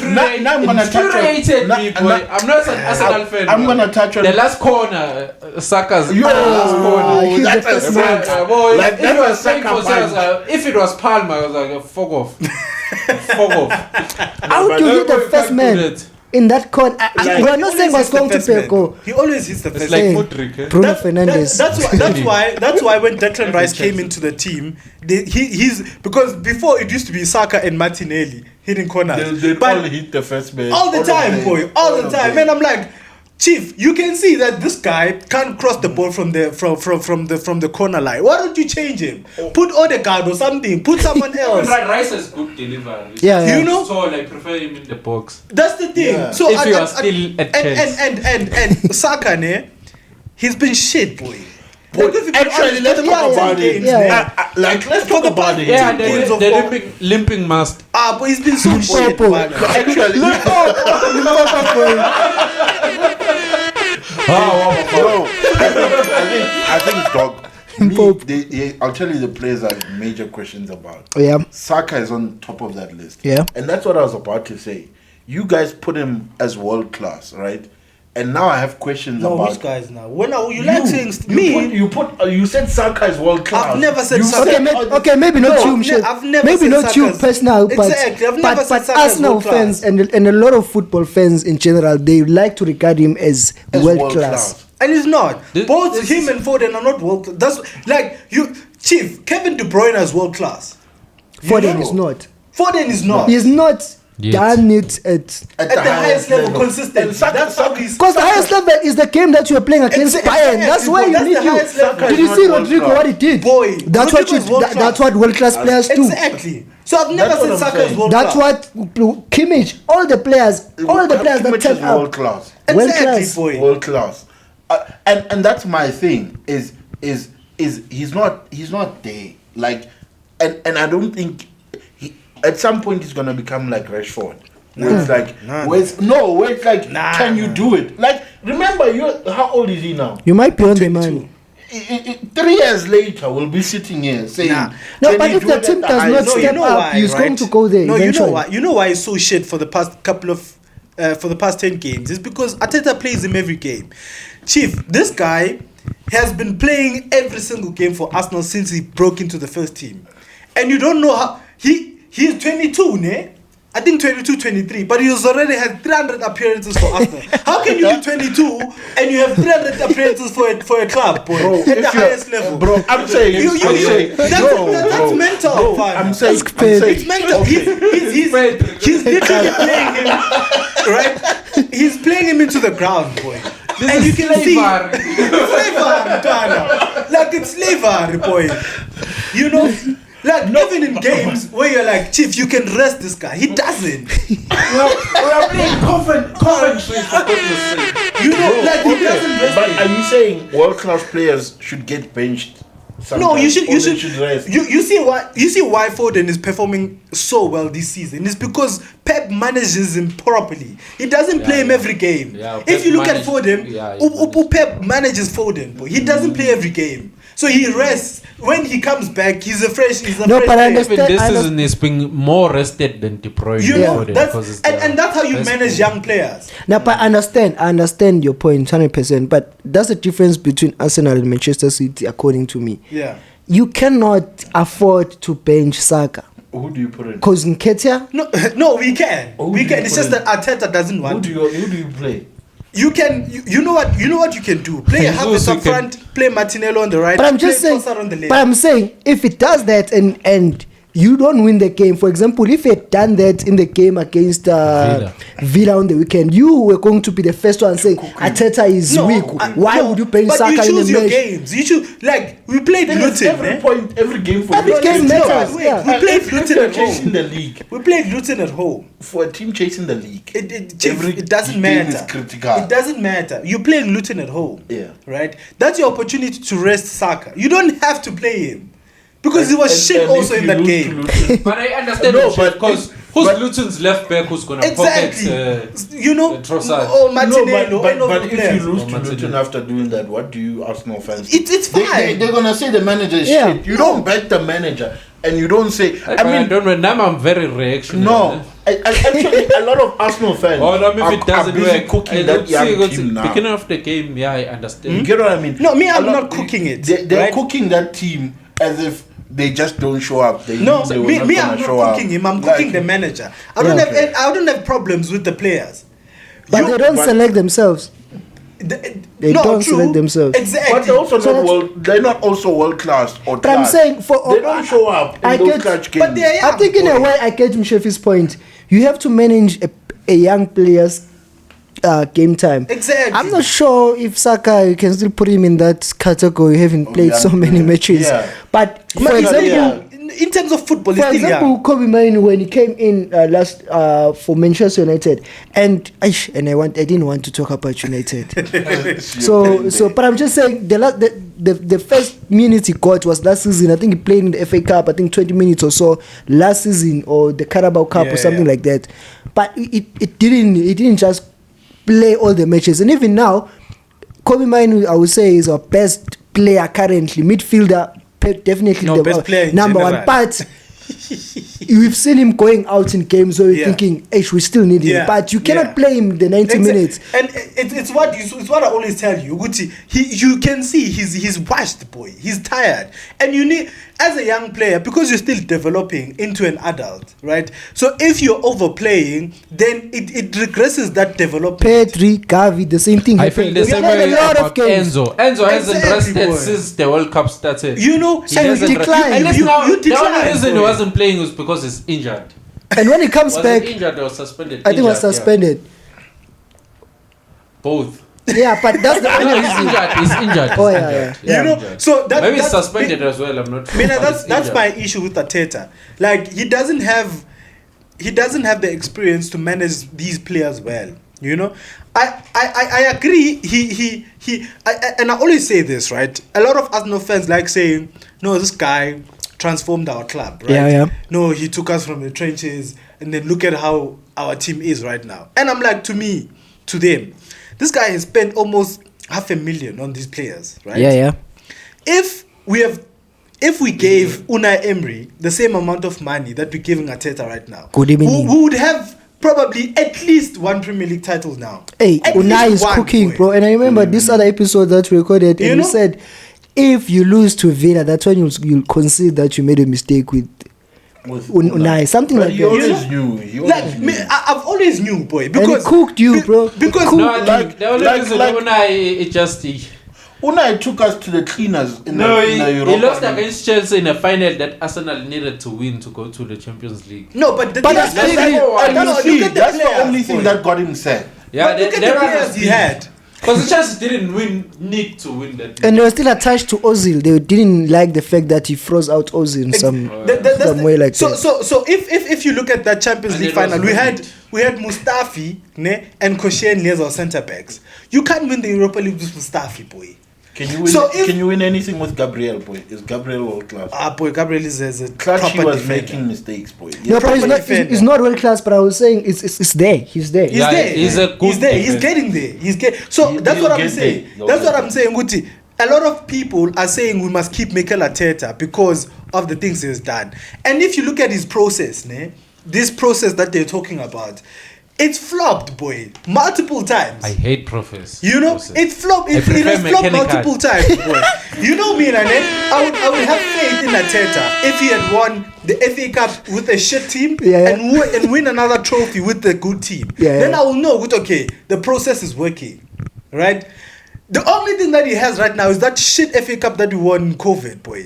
Arsenal fan. I'm gonna touch on the last corner. Saka's last corner. That's a smart. Like that was Saka. If it was Palmer, I was like, fuck off. Fuck off. How would you hit the first man? in that corner. We're not saying was going to play a goal. He always hits the It's first like man. Mudryk. Eh? Bruno Fernandes. That's why when Declan Rice came into the team, he's because before it used to be Saka and Martinelli hitting corners. They but all hit the first man. all the time, boy, all the time. And I'm like, Chief, you can see that this guy can't cross the ball from the corner line. Why don't you change him? Put Odegaard or something. Put someone else. Rice has good delivery. Yeah. You know? So I prefer him in the box. That's the thing. Yeah. So If you are still at Chelsea. and Saka, ne, he's been shit, boy. Like, if you Actually, can let's honest, talk about it. For Let's talk the about it. Yeah, Games of the limping mast. but he's been so shit, man. Actually, I think, dog. I'll tell you the players I have major questions about. Yeah. Saka is on top of that list. Yeah. And that's what I was about to say. You guys put him as world class, right? And now I have questions No, about which guys now? When are you like saying me? You said Saka is world class. I've never said You Saka. Okay, maybe not No, you, Michelle. I've never maybe said not you Saka's- personal, but Exactly, I've never but said Saka's Arsenal world fans class. and a lot of football fans in general, they like to regard him as world class. And he's not. Both this him and Foden are not world class. That's like you, Chief. Kevin De Bruyne is world class. Foden know. is not. Foden is not. He's not Yet. done it at at the highest level consistently. That's how he's. because the highest level is the game that you are playing against Bayern. That's why you That's need the you. highest level. Did you see World Rodrigo class. what he did? Boy, that's Rodrigo is what world class. that's what world class players do. Exactly. So I've never That's what said I'm Saka saying. is world That's class. what Kimmich, all the players that Kimmich turn is world up. class. World Exactly, class. boy. World class. And that's my thing is he's not there, like, and I don't think at some point he's gonna become like Rashford, where it's like where it's like can you do it? Like, remember, how old is he now? You might be on the man. 3 years later we'll be sitting here saying No, can but you if do the it team at does highest not level? step up, he's going to go there No, eventually. you know why it's so shit for the past couple of for the past 10 games? It's because Arteta plays him every game. Chief, this guy has been playing every single game for Arsenal since he broke into the first team. And you don't know how he's 22, ne? I think 22, 23, but he has already had 300 appearances for Arsenal. How can you be 22 and you have 300 appearances for a club, boy, Bro, at the if highest level? Bro, I'm saying, That's mental. fam. I'm saying, It's mental. He's literally playing him, right? He's playing him into the ground, boy. And you can see slavery, Tana. Like it's slavery, boy. You know, like even in games where you're like, Chief, you can rest this guy. He doesn't. We're playing Coventry for goodness sake. You know, like he doesn't rest. But are you saying world class players should get benched? No, you sometimes, should or they rest? you see why Foden is performing so well this season. It's because Pep manages him properly. He doesn't play him every game. Yeah, If Pep you look at manage- Foden, yeah, Pep manages Foden, but he doesn't play every game. So he rests. When he comes back, he's a fresh No, but I player. understand- Even this season is being more rested than De Bruyne. You know, Foden, that's, because it's and that's how you best manage player. young players. Now, but I understand your point 100%, but that's the difference between Arsenal and Manchester City, according to me. Yeah. You cannot afford to bench Saka. Who do you put in? Because Nketiah, No, we can. Who We do can. you It's put just in? that Arteta doesn't Who want do to. you play? You can. You know what? You know what you can do. Play Jesus, Havertz you up can- front. Play Martinello on the right. but I'm just play saying, Trossard on the left. but I'm saying if it does that and you don't win the game, for example, if you had done that in the game against Villa on the weekend, you were going to be the first one saying Arteta is weak. Why would you bench but Saka you in choose the your match? games. You choose like we played Luton. Every point, every game for Every you. game No, matters, wait, yeah. We played if Luton you're at chasing home. the league, We played Luton at home. for a team chasing the league, It doesn't game matter. is critical. It doesn't matter. You're playing Luton at home. Yeah. Right? That's your opportunity to rest Saka. You don't have to play him. Because he was And- shit and also if in you that lose game. to Luton- But I understand No, no, but because if- who's but- Luton's left back who's gonna Exactly. pocket? You know, Trossard. or Martinello, but any of the if players. you lose Or to Martinelli. Luton after doing that, what do you Arsenal fans? It's fine. They're gonna say the manager is Yeah. shit. You don't back the manager, and you don't say. I mean, don't know. Now I'm very reactionary. no. Actually, a lot of Arsenal fans Oh no, if it are doesn't busy work, cooking that young team now. beginning of the game, yeah, I understand. You get what I mean? No, me, I'm A lot- not cooking it, They're right? cooking that team as if they just don't show up. They No, they were me, not I'm gonna not show up. cooking him. I'm Like, cooking the manager. okay. I don't have problems with the players. But they don't select themselves. They don't select themselves. But they're also they're not also world class or But I'm saying they don't show up in those clutch games. But they're young, I think in a way I get Mshefi's point. You have to manage a young player's game time. Exactly. I'm not sure if Saka, you can still put him in that category, having played so many matches. Yeah. But for example, in terms of football, for example, Kobe Mainoo, when he came in last for Manchester United, and I didn't want to talk about United. But I'm just saying the first minutes he got was last season. I think he played in the FA Cup. I think 20 minutes or so last season, or the Carabao Cup or something like that. But it didn't just play all the matches. And even now, Kobe Mainoo, I would say, is our best player currently, midfielder. Definitely the best player in number general. one, but we've seen him going out in games where you're thinking, we still need him, but you cannot play him the 90 minutes. And it's what I always tell you, Guti. You can see he's washed, boy. He's tired, and you need, as a young player, because you're still developing into an adult, right? So if you're overplaying, then it regresses that development. Pedri, Gavi, the same thing. I feel the We same played way a lot about of games. Enzo. Enzo hasn't Exactly, rested boy. since the World Cup started. You know, He and hasn't you rested. decline. And You now, decline, the only reason he boy. wasn't playing was because he's injured. And when he comes Was back, it injured or suspended? I think he was Injured, yeah. suspended. Both. Yeah, but that's the only No, he's reason. injured. He's injured. Oh, He's yeah, injured. You know, Injured. so that Maybe he's that's- suspended as well. I'm not sure. I mean, but that's he's injured. my issue with Arteta. Like he doesn't have the experience to manage these players well. You know, I agree. And I always say this, right? A lot of Arsenal fans like saying, "No, this guy transformed our club." Right? Yeah. No, he took us from the trenches, and then look at how our team is right now. And I'm like, to them, this guy has spent almost 500,000 on these players, right? Yeah. If we gave Unai Emery the same amount of money that we're giving Arteta right now, Good evening. we would have probably at least one Premier League title now. Hey, At Unai least is one, cooking, boy. bro. And I remember this other episode that we recorded, You and know? we said, if you lose to Villa, that's when you'll concede that you made a mistake with Unai, something But like he that. always knew. He always Like knew. me, I've always knew, boy, And because he cooked you, bro. Because No, I think the only like- reason like- Unai it just Unai took us to the cleaners in no, the he Europa lost League. against Chelsea in a final that Arsenal needed to win to go to the Champions League. no, but But that's that's really- And no, you look see, at the that's the players, only thing boy. that got him sad. Yeah, But look at the players he had. Because the Chelsea didn't need to win that. And they were still attached to Ozil. They didn't like the fact that he froze out Ozil in some way like so, that. So if you look at that Champions And League it was final, great. we had Mustafi and Koscielny as our centre backs. You can't win the Europa League with Mustafi, boy. Can you win? So if- can you win anything with Gabriel, boy? Is Gabriel world class? Boy, Gabriel is a Clutch, he proper was defender. making mistakes, boy. No, but proper it's not, defender. it's not world class, but I was saying it's there. He's there. He's Yeah, there. he's a good He's there. He's defender. getting there. So that's he'll what I'm get saying. there. That's He'll what get I'm saying, Guti. A lot of people are saying we must keep Mikel Arteta because of the things he's done. And if you look at his process, this process that they're talking about, it's flopped, boy, multiple times. I hate profess. You know, process. it flopped. I It prefer has flopped mechanical. multiple times, boy. You know me, Nane. I would have faith in Arteta if he had won the FA Cup with a shit team and win another trophy with the good team. Yeah. Then I will know, okay, the process is working, right? The only thing that he has right now is that shit FA Cup that we won in COVID, boy.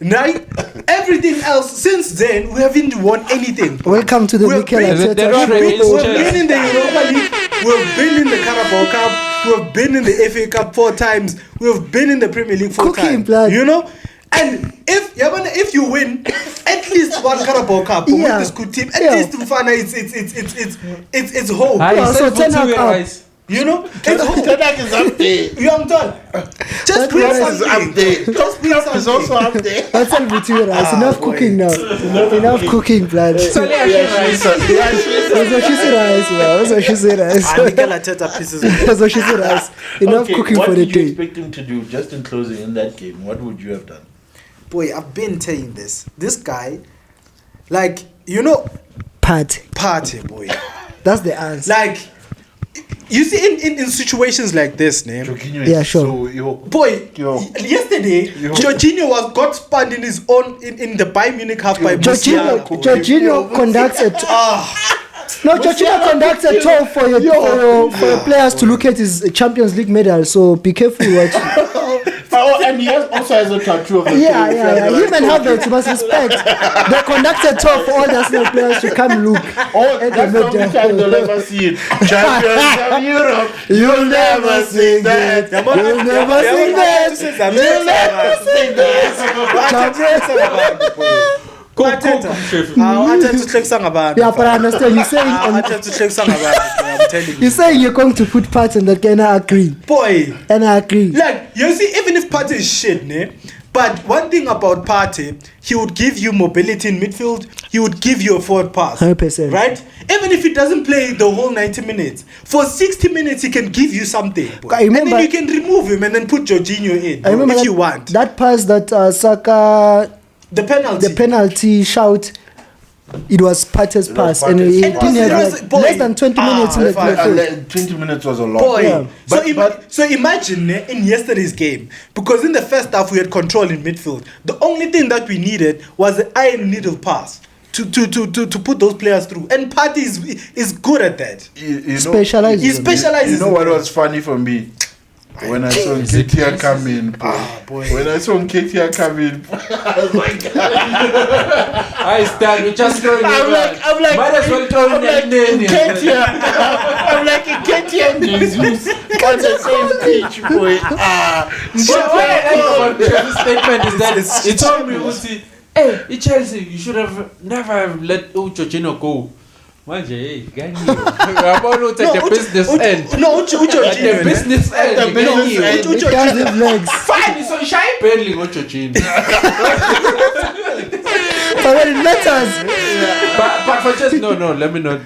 Right? Everything else since then we haven't won anything. Welcome to the We've Mikel been- Arteta They don't show. really- We've Chelsea. been in the Europa League. We've been in the Carabao Cup. We've been in the FA Cup 4 times. We've been in the Premier League 4 Cooking, times. blood. You know? And if you win at least one Carabao Cup with this good team, at least Mfana, it's hope. I Yeah, so said turn for up 2 up. years. You know? It's hope. Tenak is up there. Young John, just win Rice is something. up there. Just win Club is also something. up there. That's all between us. Enough boy. cooking now. Enough cooking, blood. So That's what she said, rice, bro. That's what she said, rice. Mikel Arteta pisses me. That's what she said, rice. Enough cooking what for the did you day. expect him to do? Just in closing, in that game, what would you have done? Boy, I've been saying this. This guy, like, you know, party, boy. That's the answer. Like, you see, in situations like this, Jorginho is Yeah, sure. So, boy, Yo. yesterday, Jorginho got spun in his own in the Bayern Munich half by Musiala. Jorginho conducts a No, Jorginho conducts a tour for your players to look at his Champions League medal. So be careful what. And he also has a tattoo of the Yeah. Him and Havertz, you must respect. They conduct a tour for all the Arsenal players to come look. That's the only time they'll ever see it. Champions of Europe, you'll never see that. You'll never see that. You'll never see that. Yeah, but I understand. You're saying I'm telling you. you're saying you're going to put parts in that, and I agree. Boy, And I agree. like you see, even if Partey is shit, ne? But one thing about Partey, he would give you mobility in midfield. He would give you a forward pass. 100%. Right? Even if he doesn't play the whole 90 minutes, for 60 minutes he can give you something. I remember- and then you can remove him and then put Jorginho in I remember if that, you want. that pass that Saka, The penalty. the penalty shout. It was Partey's pass, and he Partey's didn't have pass. like Boy. less than 20 minutes in the fine. field. 20 minutes was a lot. Boy, Yeah. so imagine in yesterday's game, because in the first half we had control in midfield. The only thing that we needed was the iron needle pass to put those players through, and Partey is good at that. You know, Specializes. He specializes. You know what was funny for me? When I saw Nketiah come in, boy. When I saw Nketiah come in, I was like, I stand. We're just throwing I'm like, might as well throw I'm like, in Nketiah. I'm like Nketiah and Jesus on the same pitch, boy. But what I like about Trevor's statement is that he told me, Uzi, hey, Chelsea, you should have never have let Jorginho go. Manje, hey, gani. Rabolo at the business end. No, At the Jorginho. business end. the business end. It does have legs. Fine, so shy barely go Jorginho. But when it matters, But for Chelsea, no, let me not.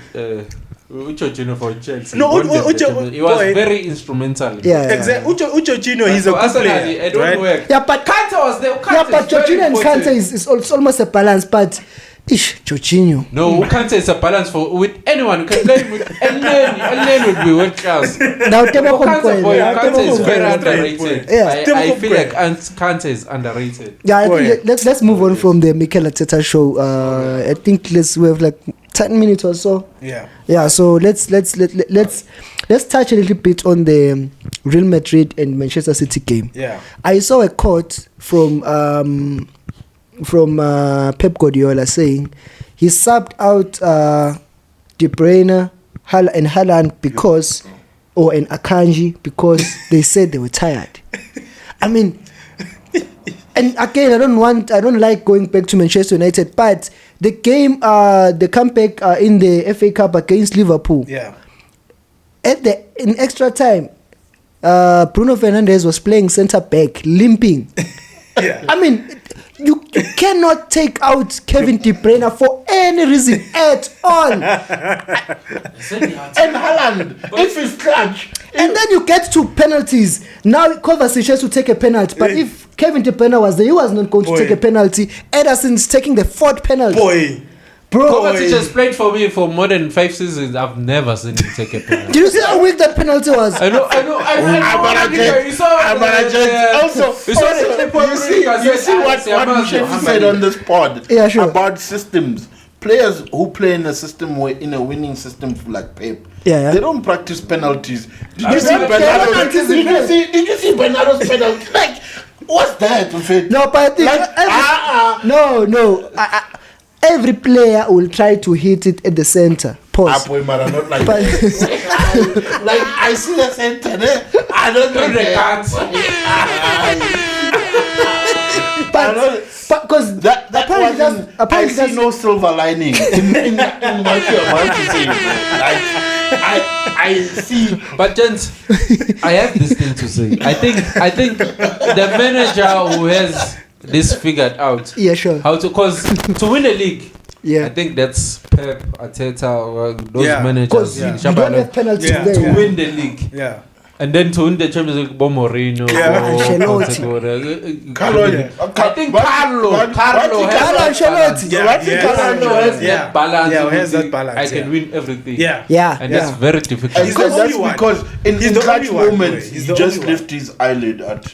Jorginho for Chelsea. No, Won the Ucho- Champions- he was boy. very instrumental. yeah. Exactly. Jorginho, he's a For good Arsenal, player. it don't right? work. Yeah, but Kante was there. yeah, but Jorginho and Kante is almost a balance, but Jorginho. No, Kante is a balance for with anyone. You can play him with and then would be world class. Now Tebo Kante, boy, Kante is very Kante. underrated. Yeah. I feel like Kante is underrated. Yeah, I Boy. think let's move on from the Mikel Arteta show. I think we have like 10 minutes or so. Yeah. Yeah, so let's touch a little bit on the Real Madrid and Manchester City game. Yeah. I saw a quote from Pep Guardiola saying he subbed out De Bruyne and Haaland because, or an Akanji because they said they were tired. I mean, and again, I don't like going back to Manchester United, but the game, the comeback in the FA Cup against Liverpool, Yeah. in extra time, Bruno Fernandes was playing centre back, limping. Yeah. I mean, you cannot take out Kevin De Bruyne for any reason at all. And And Haaland, if he's clutch, then you get to penalties. Now Kovacic has to take a penalty, but if Kevin De Bruyne was there, he was not going to Boy. take a penalty. Ederson's taking the 4th penalty. Boy. Bro, Kovacic has played for me for more than 5 seasons. I've never seen him take a penalty. did you see how weak that penalty was? I know. I'm gonna get. Also, you see what Michel said on this pod Yeah, sure. about systems. Players who play in a system in a winning system like Pep, Yeah. they don't practice penalties. Did you see don't care Bernardo's? about Did you see Bernardo's penalty? Like, what's that? No, but I think every player will try to hit it at the center. Pause. Not like But like I see the center there. I don't know because that apparently wasn't, I apparently see no silver lining in what you're about to say. Like, I see. But gents, I have this thing to say. I think the manager who has this figured out. Yeah, sure. How to to win a league. Yeah. I think that's Pep, Arteta, or those Yeah. managers. Because you don't have penalties Yeah. there. To win the league. Yeah. And then to win the Champions League, Mourinho, Yeah. Ancelotti. Carlo, I think Carlo has Carlo Ancelotti. Carlo has that balance. Yeah, of has that thinking, balance, I can yeah. win everything. Yeah. Yeah. And that's very difficult. He's the only that's one. because in He's the clutch only one, moments boy. He's he the just only one. lift his eyelid at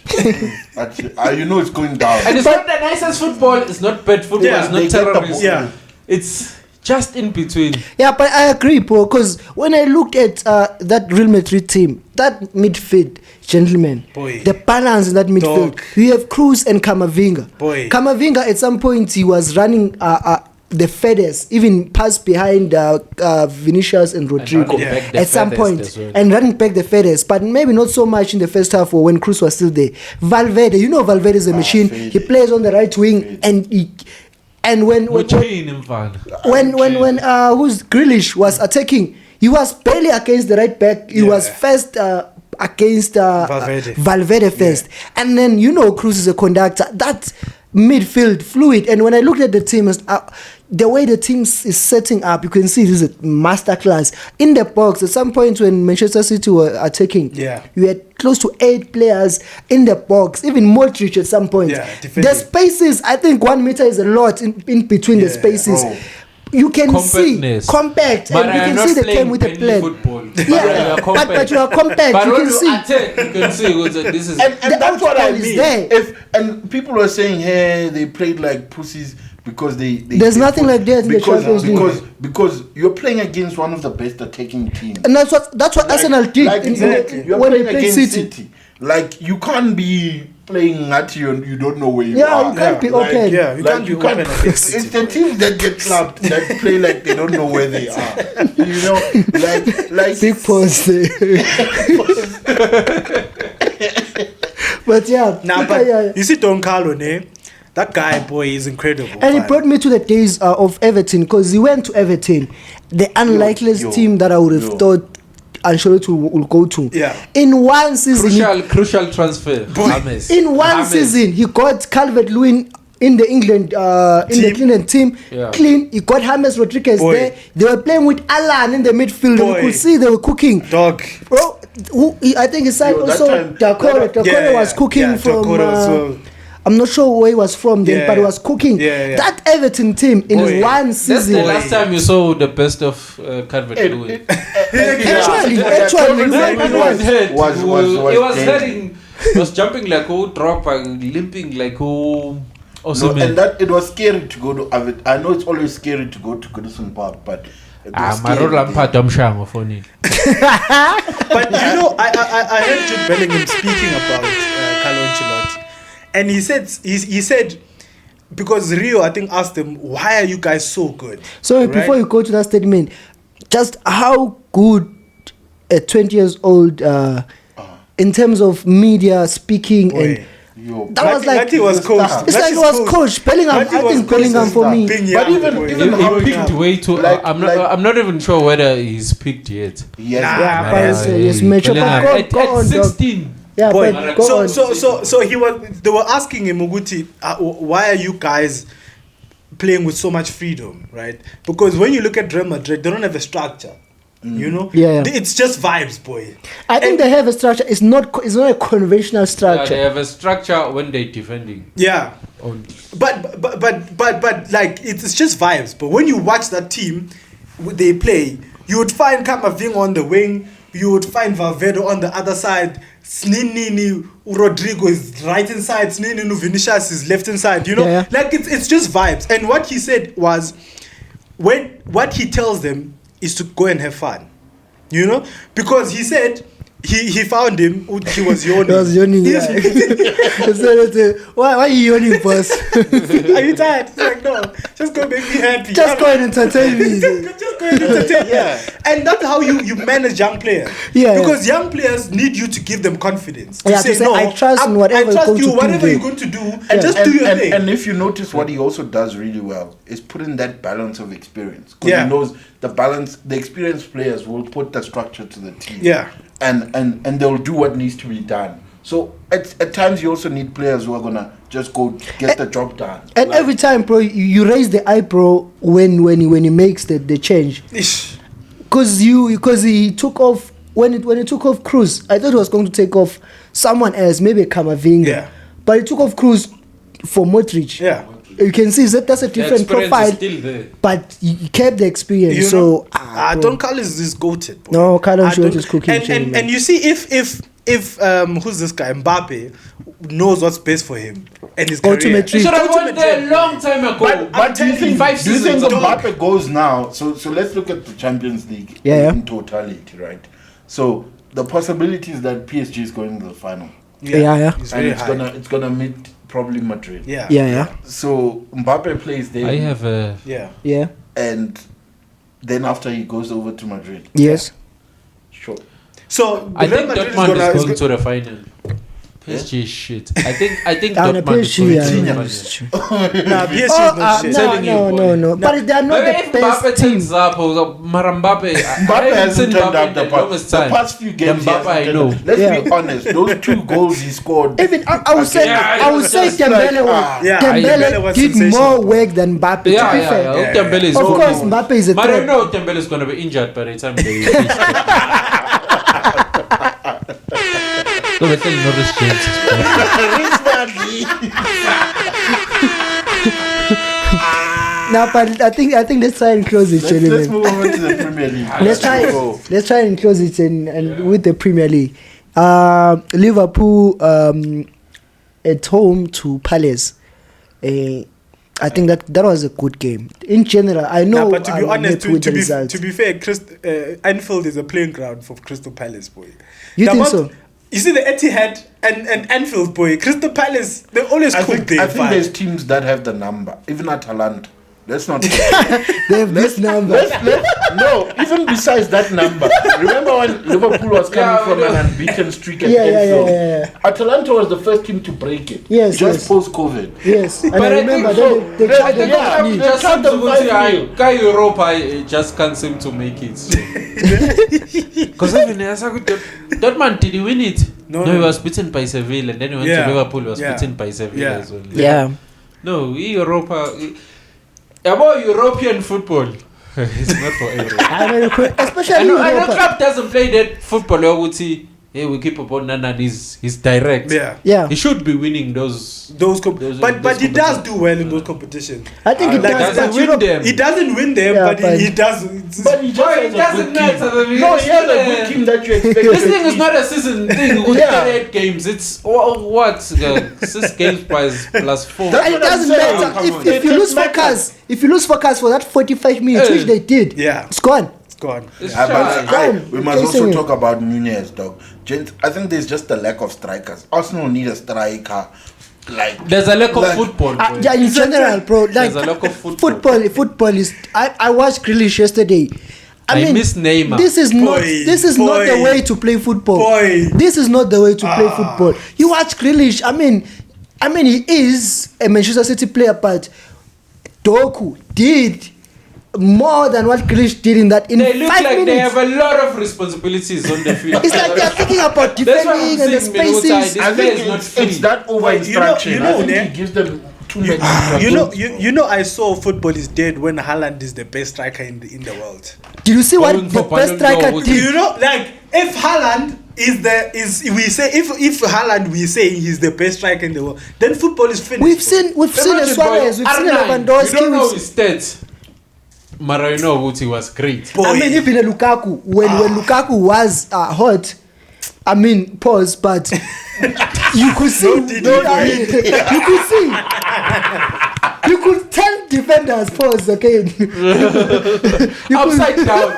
you know it's going down. And it's not the nicest football, it's not bad football, Yeah, it's they not get the terrorism. ball. Yeah. It's just in between. Yeah, but I agree, Paul, because when I looked at that Real Madrid team, that midfield, gentlemen, Boy. the balance in that midfield, Dog. you have Cruz and Camavinga. Boy. Camavinga, at some point, he was running the furthest, even past behind Vinicius and Rodrigo running back the at some furthest point, as well. and running back the furthest, but maybe not so much in the first half or when Cruz was still there. Valverde, you know Valverde is a machine. Fede. He plays on the right wing, and when Which mean him fun. when who's Grealish was attacking, he was barely against the right back. He was first against Valverde first, and then Cruz is a conductor. That midfield fluid. And when I looked at the team, the way the team is setting up, you can see this is a masterclass in the box. At some point when Manchester City were attacking, you had close to 8 players in the box, even Modric at some point. The spaces, I think 1 meter is a lot in between the spaces. Bro. You can see compact, but and you can see the game with the plan. Yeah, but you are compact. But you when can you see. attack, you can see this is. And that's what I outcome is mean. there. And people were saying, hey, they played like pussies because they There's nothing like that in the Champions League. Because you're playing against one of the best attacking teams. And that's what Arsenal did when they played City. Like, you can't be playing at you and you don't know where you are. You can't be open. You can't be open against City. It's the teams that get clapped that play like they don't know where they are. Like big pause there. But you see Don Carlo, that guy, boy, is incredible. And it brought me to the days of Everton, because he went to Everton, the unlikeliest team that I would have thought Ancelotti will go to. In one season, crucial transfer. In one season, he got Calvert-Lewin in the England team. Clean. He got James Rodriguez there. They were playing with Alan in the midfield. You could see they were cooking. Dog. Bro, I think his side also Dakota was cooking from. I'm not sure where he was from then, but he was cooking. That Everton team in one season. That's the last time you saw the best of Calvert-Lewin. Actually, he was jumping like drop and limping like and that it was scary to go to Everton. I know it's always scary to go to Goodison Park, but But I heard Jude Bellingham speaking about Carlo Ancelotti, and he said because Rio, I think, asked him, why are you guys so good? So before you go to that statement, just how good a 20 years old in terms of media speaking and that was like he was coached. It's like he was coached. Bellingham, I think Bellingham for me. But even how picked way too. I'm not even sure whether he's picked yet. Yes, Metro. At 16. Yeah, but go on. So he was. They were asking him, Muguti, why are you guys playing with so much freedom, right? Because when you look at Real Madrid, they don't have a structure. You know, it's just vibes, boy. I think they have a structure. It's not a conventional structure. They have a structure when they're defending. Yeah, but like it's just vibes. But when you watch that team, they play, you would find Camavinga on the wing. You would find Valverde on the other side. Snini Rodrigo is right inside. Snini Vinicius is left inside. You know, like it's just vibes. And what he said was, what he tells them is to go and have fun, you know, because he said he found him. He was yawning. He was yawning. Why are you yawning, boss? Are you tired? He's like, no, just go make me happy. Just go and entertain me. just go and entertain. And that's how you manage young players. Because young players need you to give them confidence. To say, no, I trust in whatever you're going to do, and just do your thing. And if you notice, what he also does really well is put in that balance of experience. Because he knows the experienced players will put the structure to the team. And they'll do what needs to be done. So at times you also need players who are gonna just go get the job done. And every time, bro, you raise the eyebrow when he makes the change. Because he took off when he took off Cruz. I thought he was going to take off someone else, maybe Camavinga. But he took off Cruz for Modric. You can see that's a different profile, but he kept the experience. Don Carlos is goated. No, Carlo Ancelotti is cooking. And you see, if if who's this guy Mbappe knows what's best for him and his Go to career. Madrid. He should have won there a long time ago. But do you think, five do you think seasons ago. Mbappe goes now? So let's look at the Champions League in totality, right? So the possibilities that PSG is going to the final, Yeah. It's and very it's high. gonna meet probably Madrid. Yeah. So Mbappe plays there. I have a. Yeah. And then after he goes over to Madrid. Yes. Sure. So I Real think Madrid Dortmund is going is to the final. PSG is shit. I think And Dortmund is going to the PSG, final. Nah, PSG is not shit. telling you, boy. no. But they are not Maybe the if best Mbappe team. turns up, Mbappe Mbappe hasn't turned up the time. past few games. The Mbappe I know. Let's be honest. Those 2 goals he scored. Even I would say Yeah, I would say just Dembele Dembele was did sensational. more work than Mbappe. To be fair. Yeah. Dembele is Of going course, on. Mbappe is a But I threat. know Dembele is going to be injured by the time they reach. So we're telling Norris James is playing. Now, but I think let's try and close it, Let's gentlemen. move on to the Premier League. Let's try and close it and with the Premier League. Liverpool at home to Palace. I think that was a good game. In general, I know. But to be I'm honest, happy with the to result. be fair, Anfield is a playing ground for Crystal Palace, boy. You The think amount- so? You see the Etihad and Anfield, boy. Crystal Palace, they always I cook think their there's fight. teams that have the number. Even Atalanta. Let's not. They have this number. No, even besides that number. Remember when Liverpool was coming from an unbeaten streak at Anfield? Yeah. Atalanta was the first team to break it. Yes, Just yes. post-COVID. Yes, and But I I remember think they so. tried They- them. they Just tried seems them to say, 5-0. Guy Europa just can't seem to make it. Because even Dortmund, did he win it? No. He was beaten by Seville, and then he went to Liverpool. He was beaten by Seville as well. Yeah. No, Europa. About European football, it's not for everyone. I mean, especially I know Europa. club doesn't play that football. I would say, hey, we keep upon Nana. He's direct. Yeah. He should be winning those. But he does do well in those competitions. I think it Like, does. doesn't But win Europe, them. He doesn't win them, Yeah, but but- he does. But he just Boy, has it a doesn't good matter. team. No, he has a good team that you expect. This thing is not a season thing with Yeah. 38 games. It's what 6 games plus 4. That's it what I'm doesn't saying. matter Come on. if you It lose matters. focus. If you lose focus for that 45 minutes, which they did, Yeah. it's gone. It's gone. It's But shy. we must also Chasing talk about Nunez, dog. I think there's just a lack of strikers. Arsenal need a striker. Like There's a lack of Like- football. boy. Yeah, in general, bro. Like There's a lack of football. football is. I watched Grealish yesterday. I miss Neymar. This is not. Boy, This is not the boy. way to play football. Boy. This is not the way to play football. You watch Grealish. I mean, he is a Manchester City player, but Doku did more than what Grealish did in that. In They look 5 like minutes. they have a lot of responsibilities on the field. It's like they're thinking about That's why I'm defending and the saying, Minuta, spaces. this I player think is not it's free. that over instruction. You know, I think ne? he gives them too many instructions. You know, I saw football is dead when Haaland is the best striker in the world. Did you see what Going the for best Ballon d'Or striker with- did? You know, like if Haaland if Haaland we say he's the best striker in the world, then football is finished. We've seen a Imagine, Suarez, boy, we've seen a R9, Lewandowski. You don't know we've his stats. Marino Wuti was great. Boy. I mean, even a Lukaku, when Lukaku was hot, I mean, pause, but you could see, you could see, you could tell defenders, pause, okay? You Upside could, down.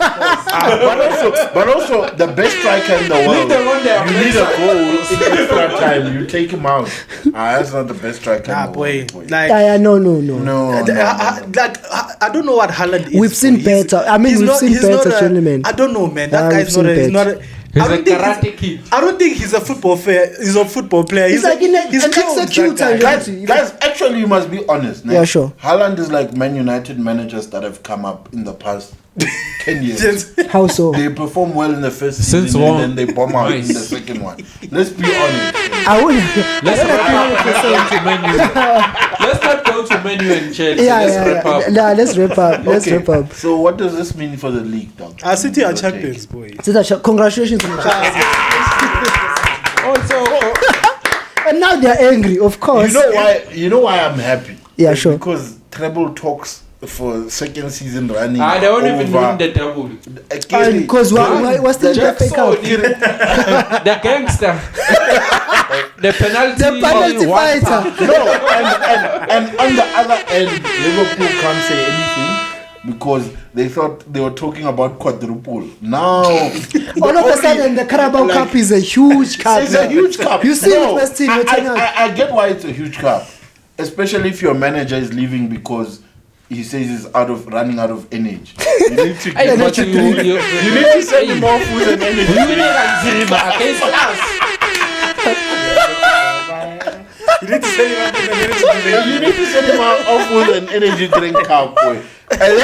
But also the best striker in the world. the one there. You need a goal in extra time. You take him out. That's not the best striker Nah, in the boy. world. Like no. I don't know what Haaland is. We've seen boy. He's- better. I mean, he's we've not- seen he's better, not a- gentlemen. I don't know, man. That We've guy's not. seen He's not. better. He's I a don't think karate kid. I don't think he's a football player. He's a football player. He's like an executor. Guys, actually, you must be honest. Yeah, sure. Haaland is like Man United managers that have come up in the past 10 years. Just- How so? They perform well in the first Since season one- and then they bomb out in the Nice. second one. Let's be honest. I wouldn't. Let's not go to menu and Chelsea. Let's wrap up. Nah, let's wrap up. Let's Okay, wrap up. So what does this mean for the league, dog? Our City are Okay. champions, boy. Congratulations. Also, And now they're angry, of course. You know why I'm happy? Yeah, It's sure. Because treble talks for second season running. They won't even over. win the double. Because what's the FA Cup? The gangster. The penalty. The penalty fighter. No, and on the other end, Liverpool can't say anything because they thought they were talking about quadruple. Now, All of a sudden, the Carabao Cup is a huge cup. It's a huge cup. You see No, the first team. I get why it's a huge cup, especially if your manager is leaving because he says he's running out of energy. You need to Hey, but you need to send him more food and energy. You need against us. You need to send him out You need to send him off with an energy drink cup, boy. And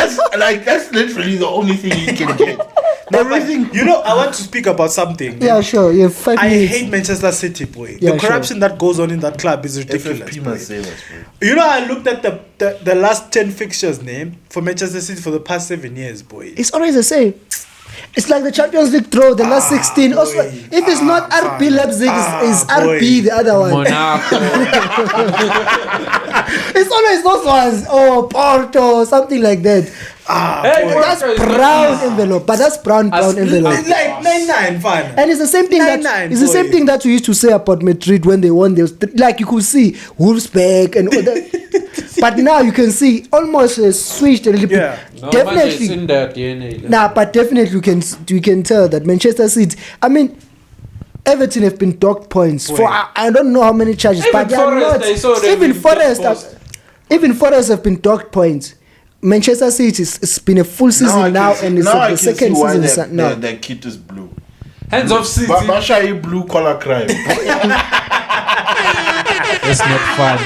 that's literally the only thing he can get. Everything. You know, I want to speak about something. Yeah, sure. You have 5 I minutes. hate Manchester City, boy. Yeah, The corruption that goes on in that club is ridiculous. FFP boy. must save us, bro. You know, I looked at the last 10 fixtures name for Manchester City for the past 7 years, boy. It's always the same. It's like the Champions League draw, the last 16. Also, if it's not RB Leipzig, it's RB, the other one. Monaco. It's always those ones. Oh, Porto, something like that. Hey, boy. That's Porto is brown envelope, but that's brown envelope. It's like 9-9, fine. And it's the same thing that 9-9, it's the same boy. thing that we used to say about Madrid when they won. Like you could see Wolves back and all that. But now you can see almost switched a little bit. Yeah. No, man, it's Definitely. in the DNA. Nah, but definitely you can tell that Manchester City. I mean, Everton have been docked points for I don't know how many charges, Even but they are Forest, not. I saw them Even in Forest, post. even Forest have been docked points. Manchester City, it's been a full season now, and it's the second season now. Their kit is blue. Hands off City. Bashai blue collar crime. That's not fun.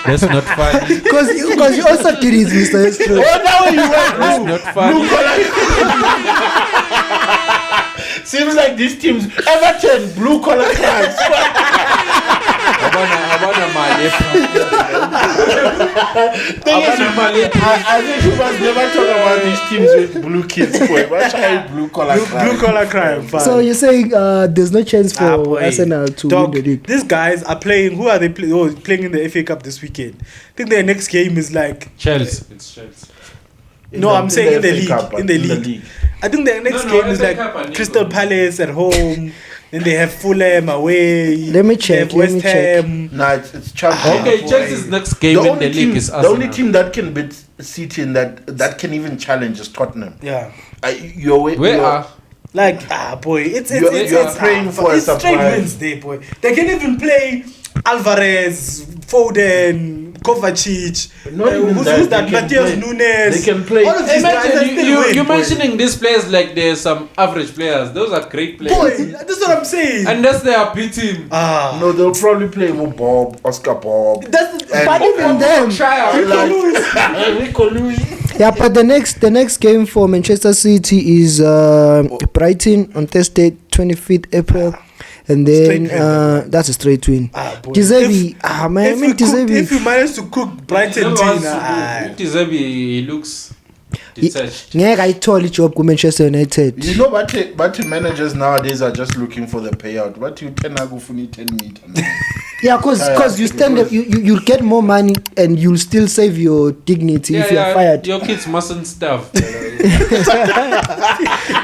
That's not funny. Because you also did it, Mr. Estro. Oh, now you went That's not funny. Seems like these teams, Everton, blue collar crimes. Abana Mali. I think you must never talk about these teams with blue kids. Blue collar crime. Blue collar crime, fine. So you're saying there's no chance for boy. Arsenal to Dog, win the league? these guys are playing. Who are they playing in the FA Cup this weekend? I think their next game is like. Chelsea. It's Chelsea. No, I'm saying in the FA league. Cup, In the league. I think their next game is FA like Cup and Crystal League. Palace at home. Then they have Fulham away. Let me They check, have let me West check. Ham. Nah, it's Champions. Okay, Chelsea's next game in the league is the only Arsenal. team that can beat City and that can even challenge is Tottenham. Yeah. Where are? Like boy, it's You're praying for a it's straight surprise. Wednesday, boy. They can even play Alvarez, Foden, Kovacic. Not even who's that, that? they can Matthias play- Nunes. they can play- All of these guys are Imagine still you win, boy. mentioning these players like there's some average players. Those are great players. Boy, that's what I'm saying. Unless they are B team. No, they'll probably play with Bob, Oscar Bob. That's But even them, Rico Louis. yeah. But the next game for Manchester City is Brighton on Thursday, 25th April, and then Straight win. that's a straight win. boy. Deserve, man, I mean Deserve. If you manage to cook Brighton dinner, He looks detached. ngeke ayithole ijob ku-Manchester United. You know, but managers nowadays are just looking for the payout. But you 10 meter. Yeah, because you stand up, you'll get more money and you'll still save your dignity if you're fired. Your kids mustn't starve.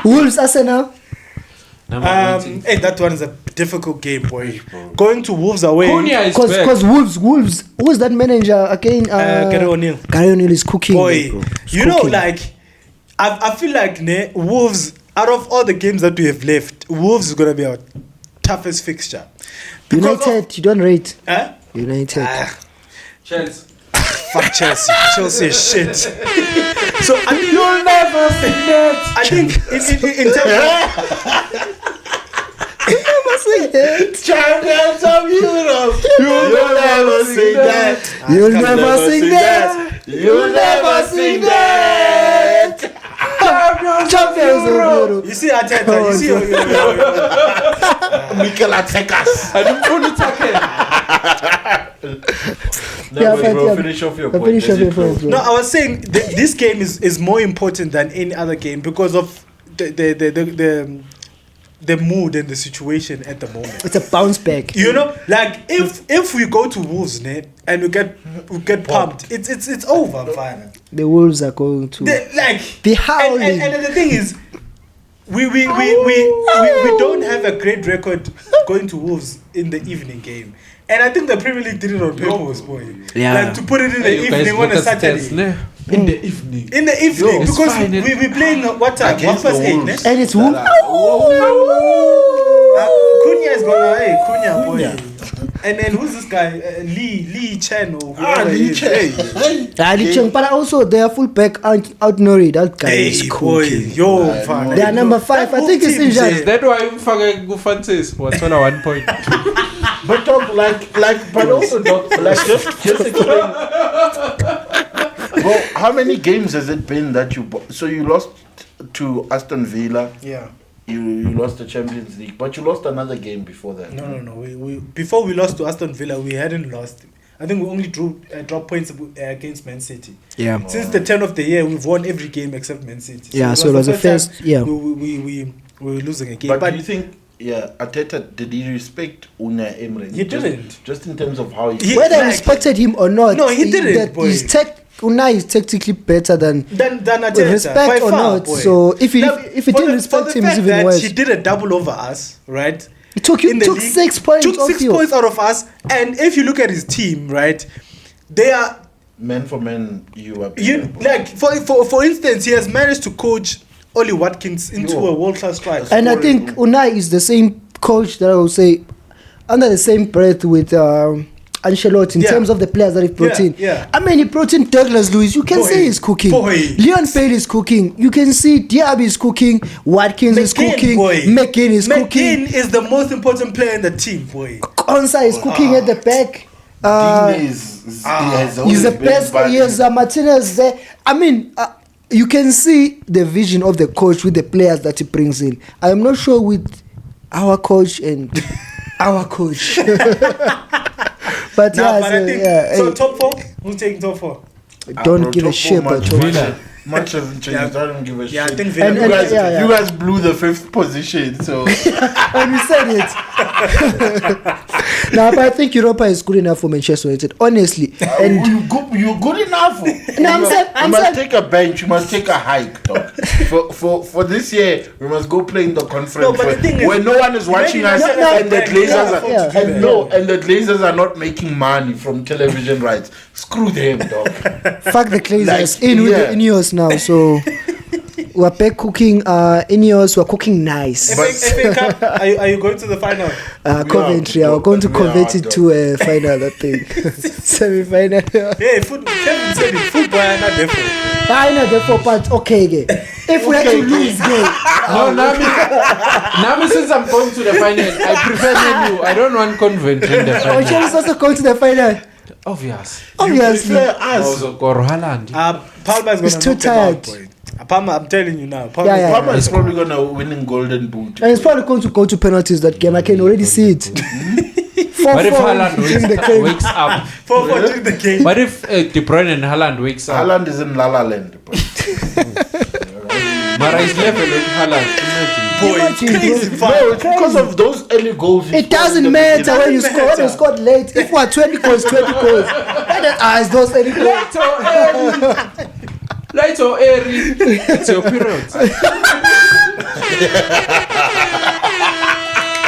Wolves, Arsenal. hey, that one is a difficult game, boy. Going to Wolves away. Cunha is back. Because Wolves, who's that manager again? Gary O'Neill. Gary O'Neill is cooking. Boy, bro. He's you know, cooking. like I feel like Wolves. Out of all the games that we have left, Wolves is gonna be our toughest fixture. Because United, you don't rate. Huh? United. Chelsea. Fuck Chelsea. Chelsea is shit. So I mean, You'll never see that. I think in terms Champions of Europe. You'll never sing that. You'll never sing that. You'll never sing that. Champions of Europe. you see Arteta, you see Mikel Arteta's. Yeah, but Finish off your point. finish off your point, bro. No, I was saying this game is more important than any other game because of the the mood and the situation at the moment. It's a bounce back. You know, like if we go to Wolves, ne, and we get pumped, it's over, fine. The Wolves are going to be howling. And the thing is, we don't have a great record going to Wolves in the evening game. And I think the Premier League did it on purpose, boy. Yeah. Like to put it in the evening on a Saturday. In the evening. In the evening, because we playing what time? Against 8:30, the ne? Wolves. And it's Wolves. Cunha is gonna, Cunha, boy. And then who's this guy? Lee Chen or whoever he is. Lee Chen, but also their fullback out Nori. That guy is cooking. Fine. They are number 5. I think it's injured. Is that why you fucking go fancies? What's on a 1 point? But talk but also talk just explain. Well, how many games has it been that so you lost to Aston Villa? Yeah. You lost the Champions League, but you lost another game before that. No. We before we lost to Aston Villa, we hadn't lost. I think we only dropped points against Man City. Yeah. Since the turn of the year, we've won every game except Man City. Yeah. So it was the first. Yeah. We were losing a game. But do you think? Yeah, Arteta, did he respect Unai Emery? He didn't. Just in terms of how he... Whether he respected him or not. No, he didn't, boy. Unai is technically better than Arteta. With respect or far, not. boy. So if he didn't respect him, it's even worse. He did a double over us, right? He took 6 points Took 6 points out of us. And if you look at his team, right, they are... Man for man, you are... like, for instance, he has managed to coach Oli Watkins into a world-class striker. And I think Unai is the same coach that I would say under the same breath with Ancelotti in terms of the players that he brought in. Yeah. I mean, he brought in Douglas Luiz. You can say he's cooking. Leon Bailey is cooking. You can see Diaby is cooking. Watkins is cooking. McGinn is cooking. McGinn is the most important player in the team, boy. Konsa is cooking at the back. He's the best. He has Martinez there. I mean... you can see the vision of the coach with the players that he brings in. I am not sure with our coach and our coach. But so top 4? Who's taking top 4? Don't give a shit about Villa. Much hasn't changed. I don't give a shit. I think Villa. You guys blew the 5th position, so... And we said it. No, but I think Europa is good enough for Manchester United, honestly. And you're good enough. You must take a bench. You must take a hike, dog. For this year, we must go play in the conference where no one is watching us, and the Glazers are not making money from television rights. Screw them, dog. Fuck the Glazers. With the Ineos now, so we're back cooking. Ineos, we're cooking nice. FA Cup, are you going to the final? Coventry, we're going to convert it to a final, I think. Semi-final. Hey, Kevin said it. Football are not therefore. I know therefore, but okay, if we have to lose, no, Nami, since I'm going to the final, I prefer menu. I don't want Coventry in the final. Ochel's also going to the final. Obviously. Also, Haaland. Palma is going to too tired. Palma, I'm telling you now. Palma is probably going to win in Golden Boot. And it's probably going to go to penalties that game. I can already see it. What if Haaland wakes up? 4-4 during the game. What if De Bruyne and Haaland wakes up? Haaland is in La La Land. Mara is level with Haaland. It's because of those early goals. It doesn't matter when you score. When you scored late, if we are 20 goals, 20 goals. It's those early goals. Light or airy. It's your period.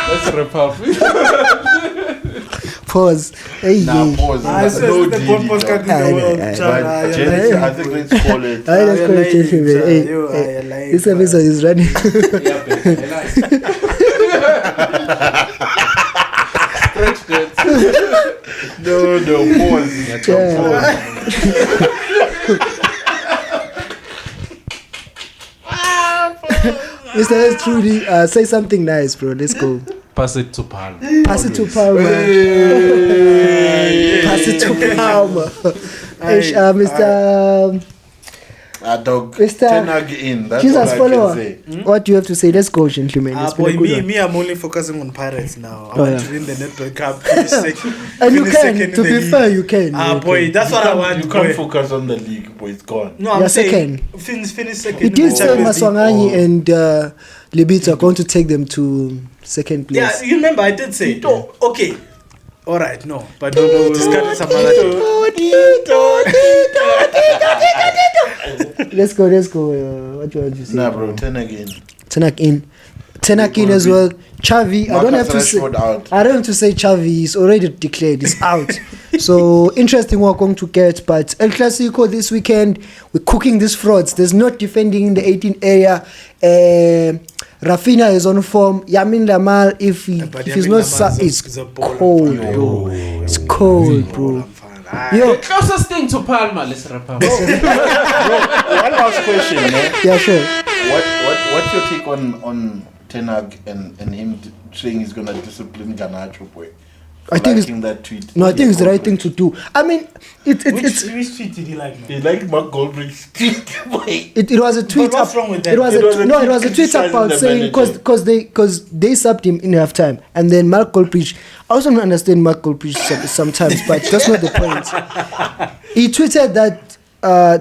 Let's wrap up. Pause. Pause. I said the podcast can't do the I think let's call it. Let's call it. This episode is running. Mr. S. Trudy, say something nice, bro. Let's go. Pass it to Palma. Pass it to Palma. Pass it to Palma. Mr. Dog. Mr. Ten Hag in. That's Jesus all I follower. can say. What do you have to say? Let's go, gentlemen. It's been a Boy, good one. me, I'm only focusing on Pirates now. I Oh, want yeah. to win the Network Cup. Finish second, And you finish can, second in to the be league. fair, you can. You Boy, can. that's what I want. You can't boy. focus on the league, boy. It's gone. No, I'm You're saying second. finish second. He in did the say Champions League. Maswanganyi and Libita are going to take them to second place. Yeah, you remember I did say. Okay. All right, no, but we'll discuss it some other day. Let's go. What do you want to say? Nah, bro. 10 again. Tenak in as well. Xavi, I don't have to say. Rashford out. I don't have to say Xavi is already declared. He's out. So interesting we're going to get. But El Clasico this weekend, we're cooking these frauds. There's not defending in the 18 area. Rafinha is on form. Yamin Lamal, if he's not, it's cold, bro. It's cold, bro. The closest thing to Palma, let's wrap up. One last question, man. Yeah, sure. What's your take on Ten Hag and him saying he's gonna discipline Garnacho, boy? I think it's that tweet. no. I think it's the right thing to do. I mean, it's Which tweet did he like? Man? He like Mark Goldrick's tweet, boy. it was a tweet. But what's wrong with that? It was a tweet criticizing about the saying manager. because they subbed him in halftime, and then Mark Goldbridge. I also don't understand Mark Goldbridge sometimes, but that's not the point. He tweeted that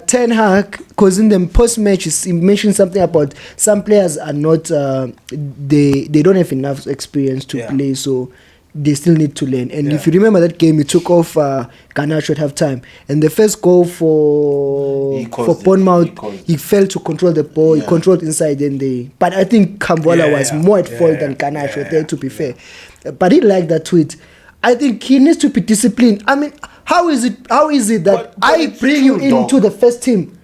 Ten Hag, because in the post match he mentioned something about some players are not they don't have enough experience to play, so they still need to learn. And if you remember that game, he took off Garnacho at halftime, and the first goal for Bournemouth, he failed to control the ball. He controlled inside, but I think Kambola was more at fault than Garnacho there, to be fair. But he liked that tweet. I think he needs to be disciplined. I mean, how is it that I bring you into the first team,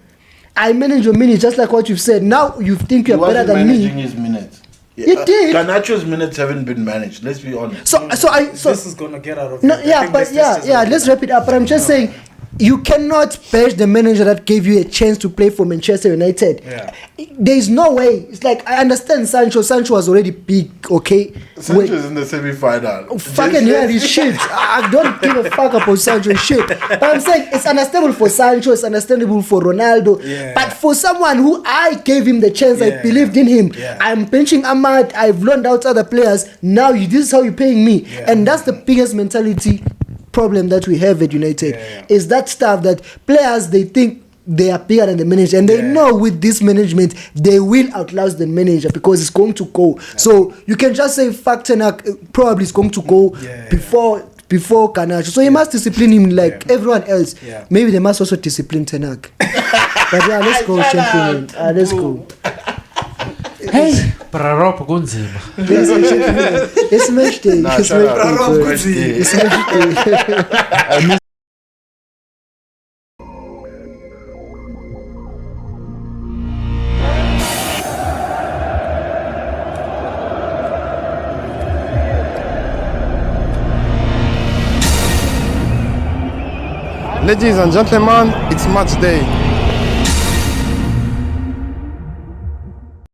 I manage your minutes just like what you've said. Now you think you're better than me. Managing his minutes. He did. Garnacho's minutes haven't been managed. Let's be honest. So this is gonna get out of no, hand. let's wrap it up. But I'm just saying, you cannot bash the manager that gave you a chance to play for Manchester United. Yeah. There is no way. It's like, I understand Sancho. Sancho was already big, okay? Sancho's in the semi-final. Fucking hell, he's shit. I don't give a fuck about Sancho shit. But I'm saying it's understandable for Sancho, it's understandable for Ronaldo. Yeah. But for someone who I gave him the chance, I believed in him. Yeah. I'm benching Ahmad, I've loaned out other players. Now this is how you're paying me. Yeah. And that's the biggest mentality problem that we have at United. Is that stuff that players, they think they are bigger than the manager, and they know with this management they will outlast the manager because it's going to go. So you can just say fuck Ten Hag, probably it's going to go before Garnacho. So you must discipline him like everyone else. Maybe they must also discipline Ten Hag. But let's go, gentlemen. Let's go. Hey, Prarop kunzima. Ladies and gentlemen, it's match day. Nah, It's shut up. match day. It's match day. Ladies and gentlemen, it's match day.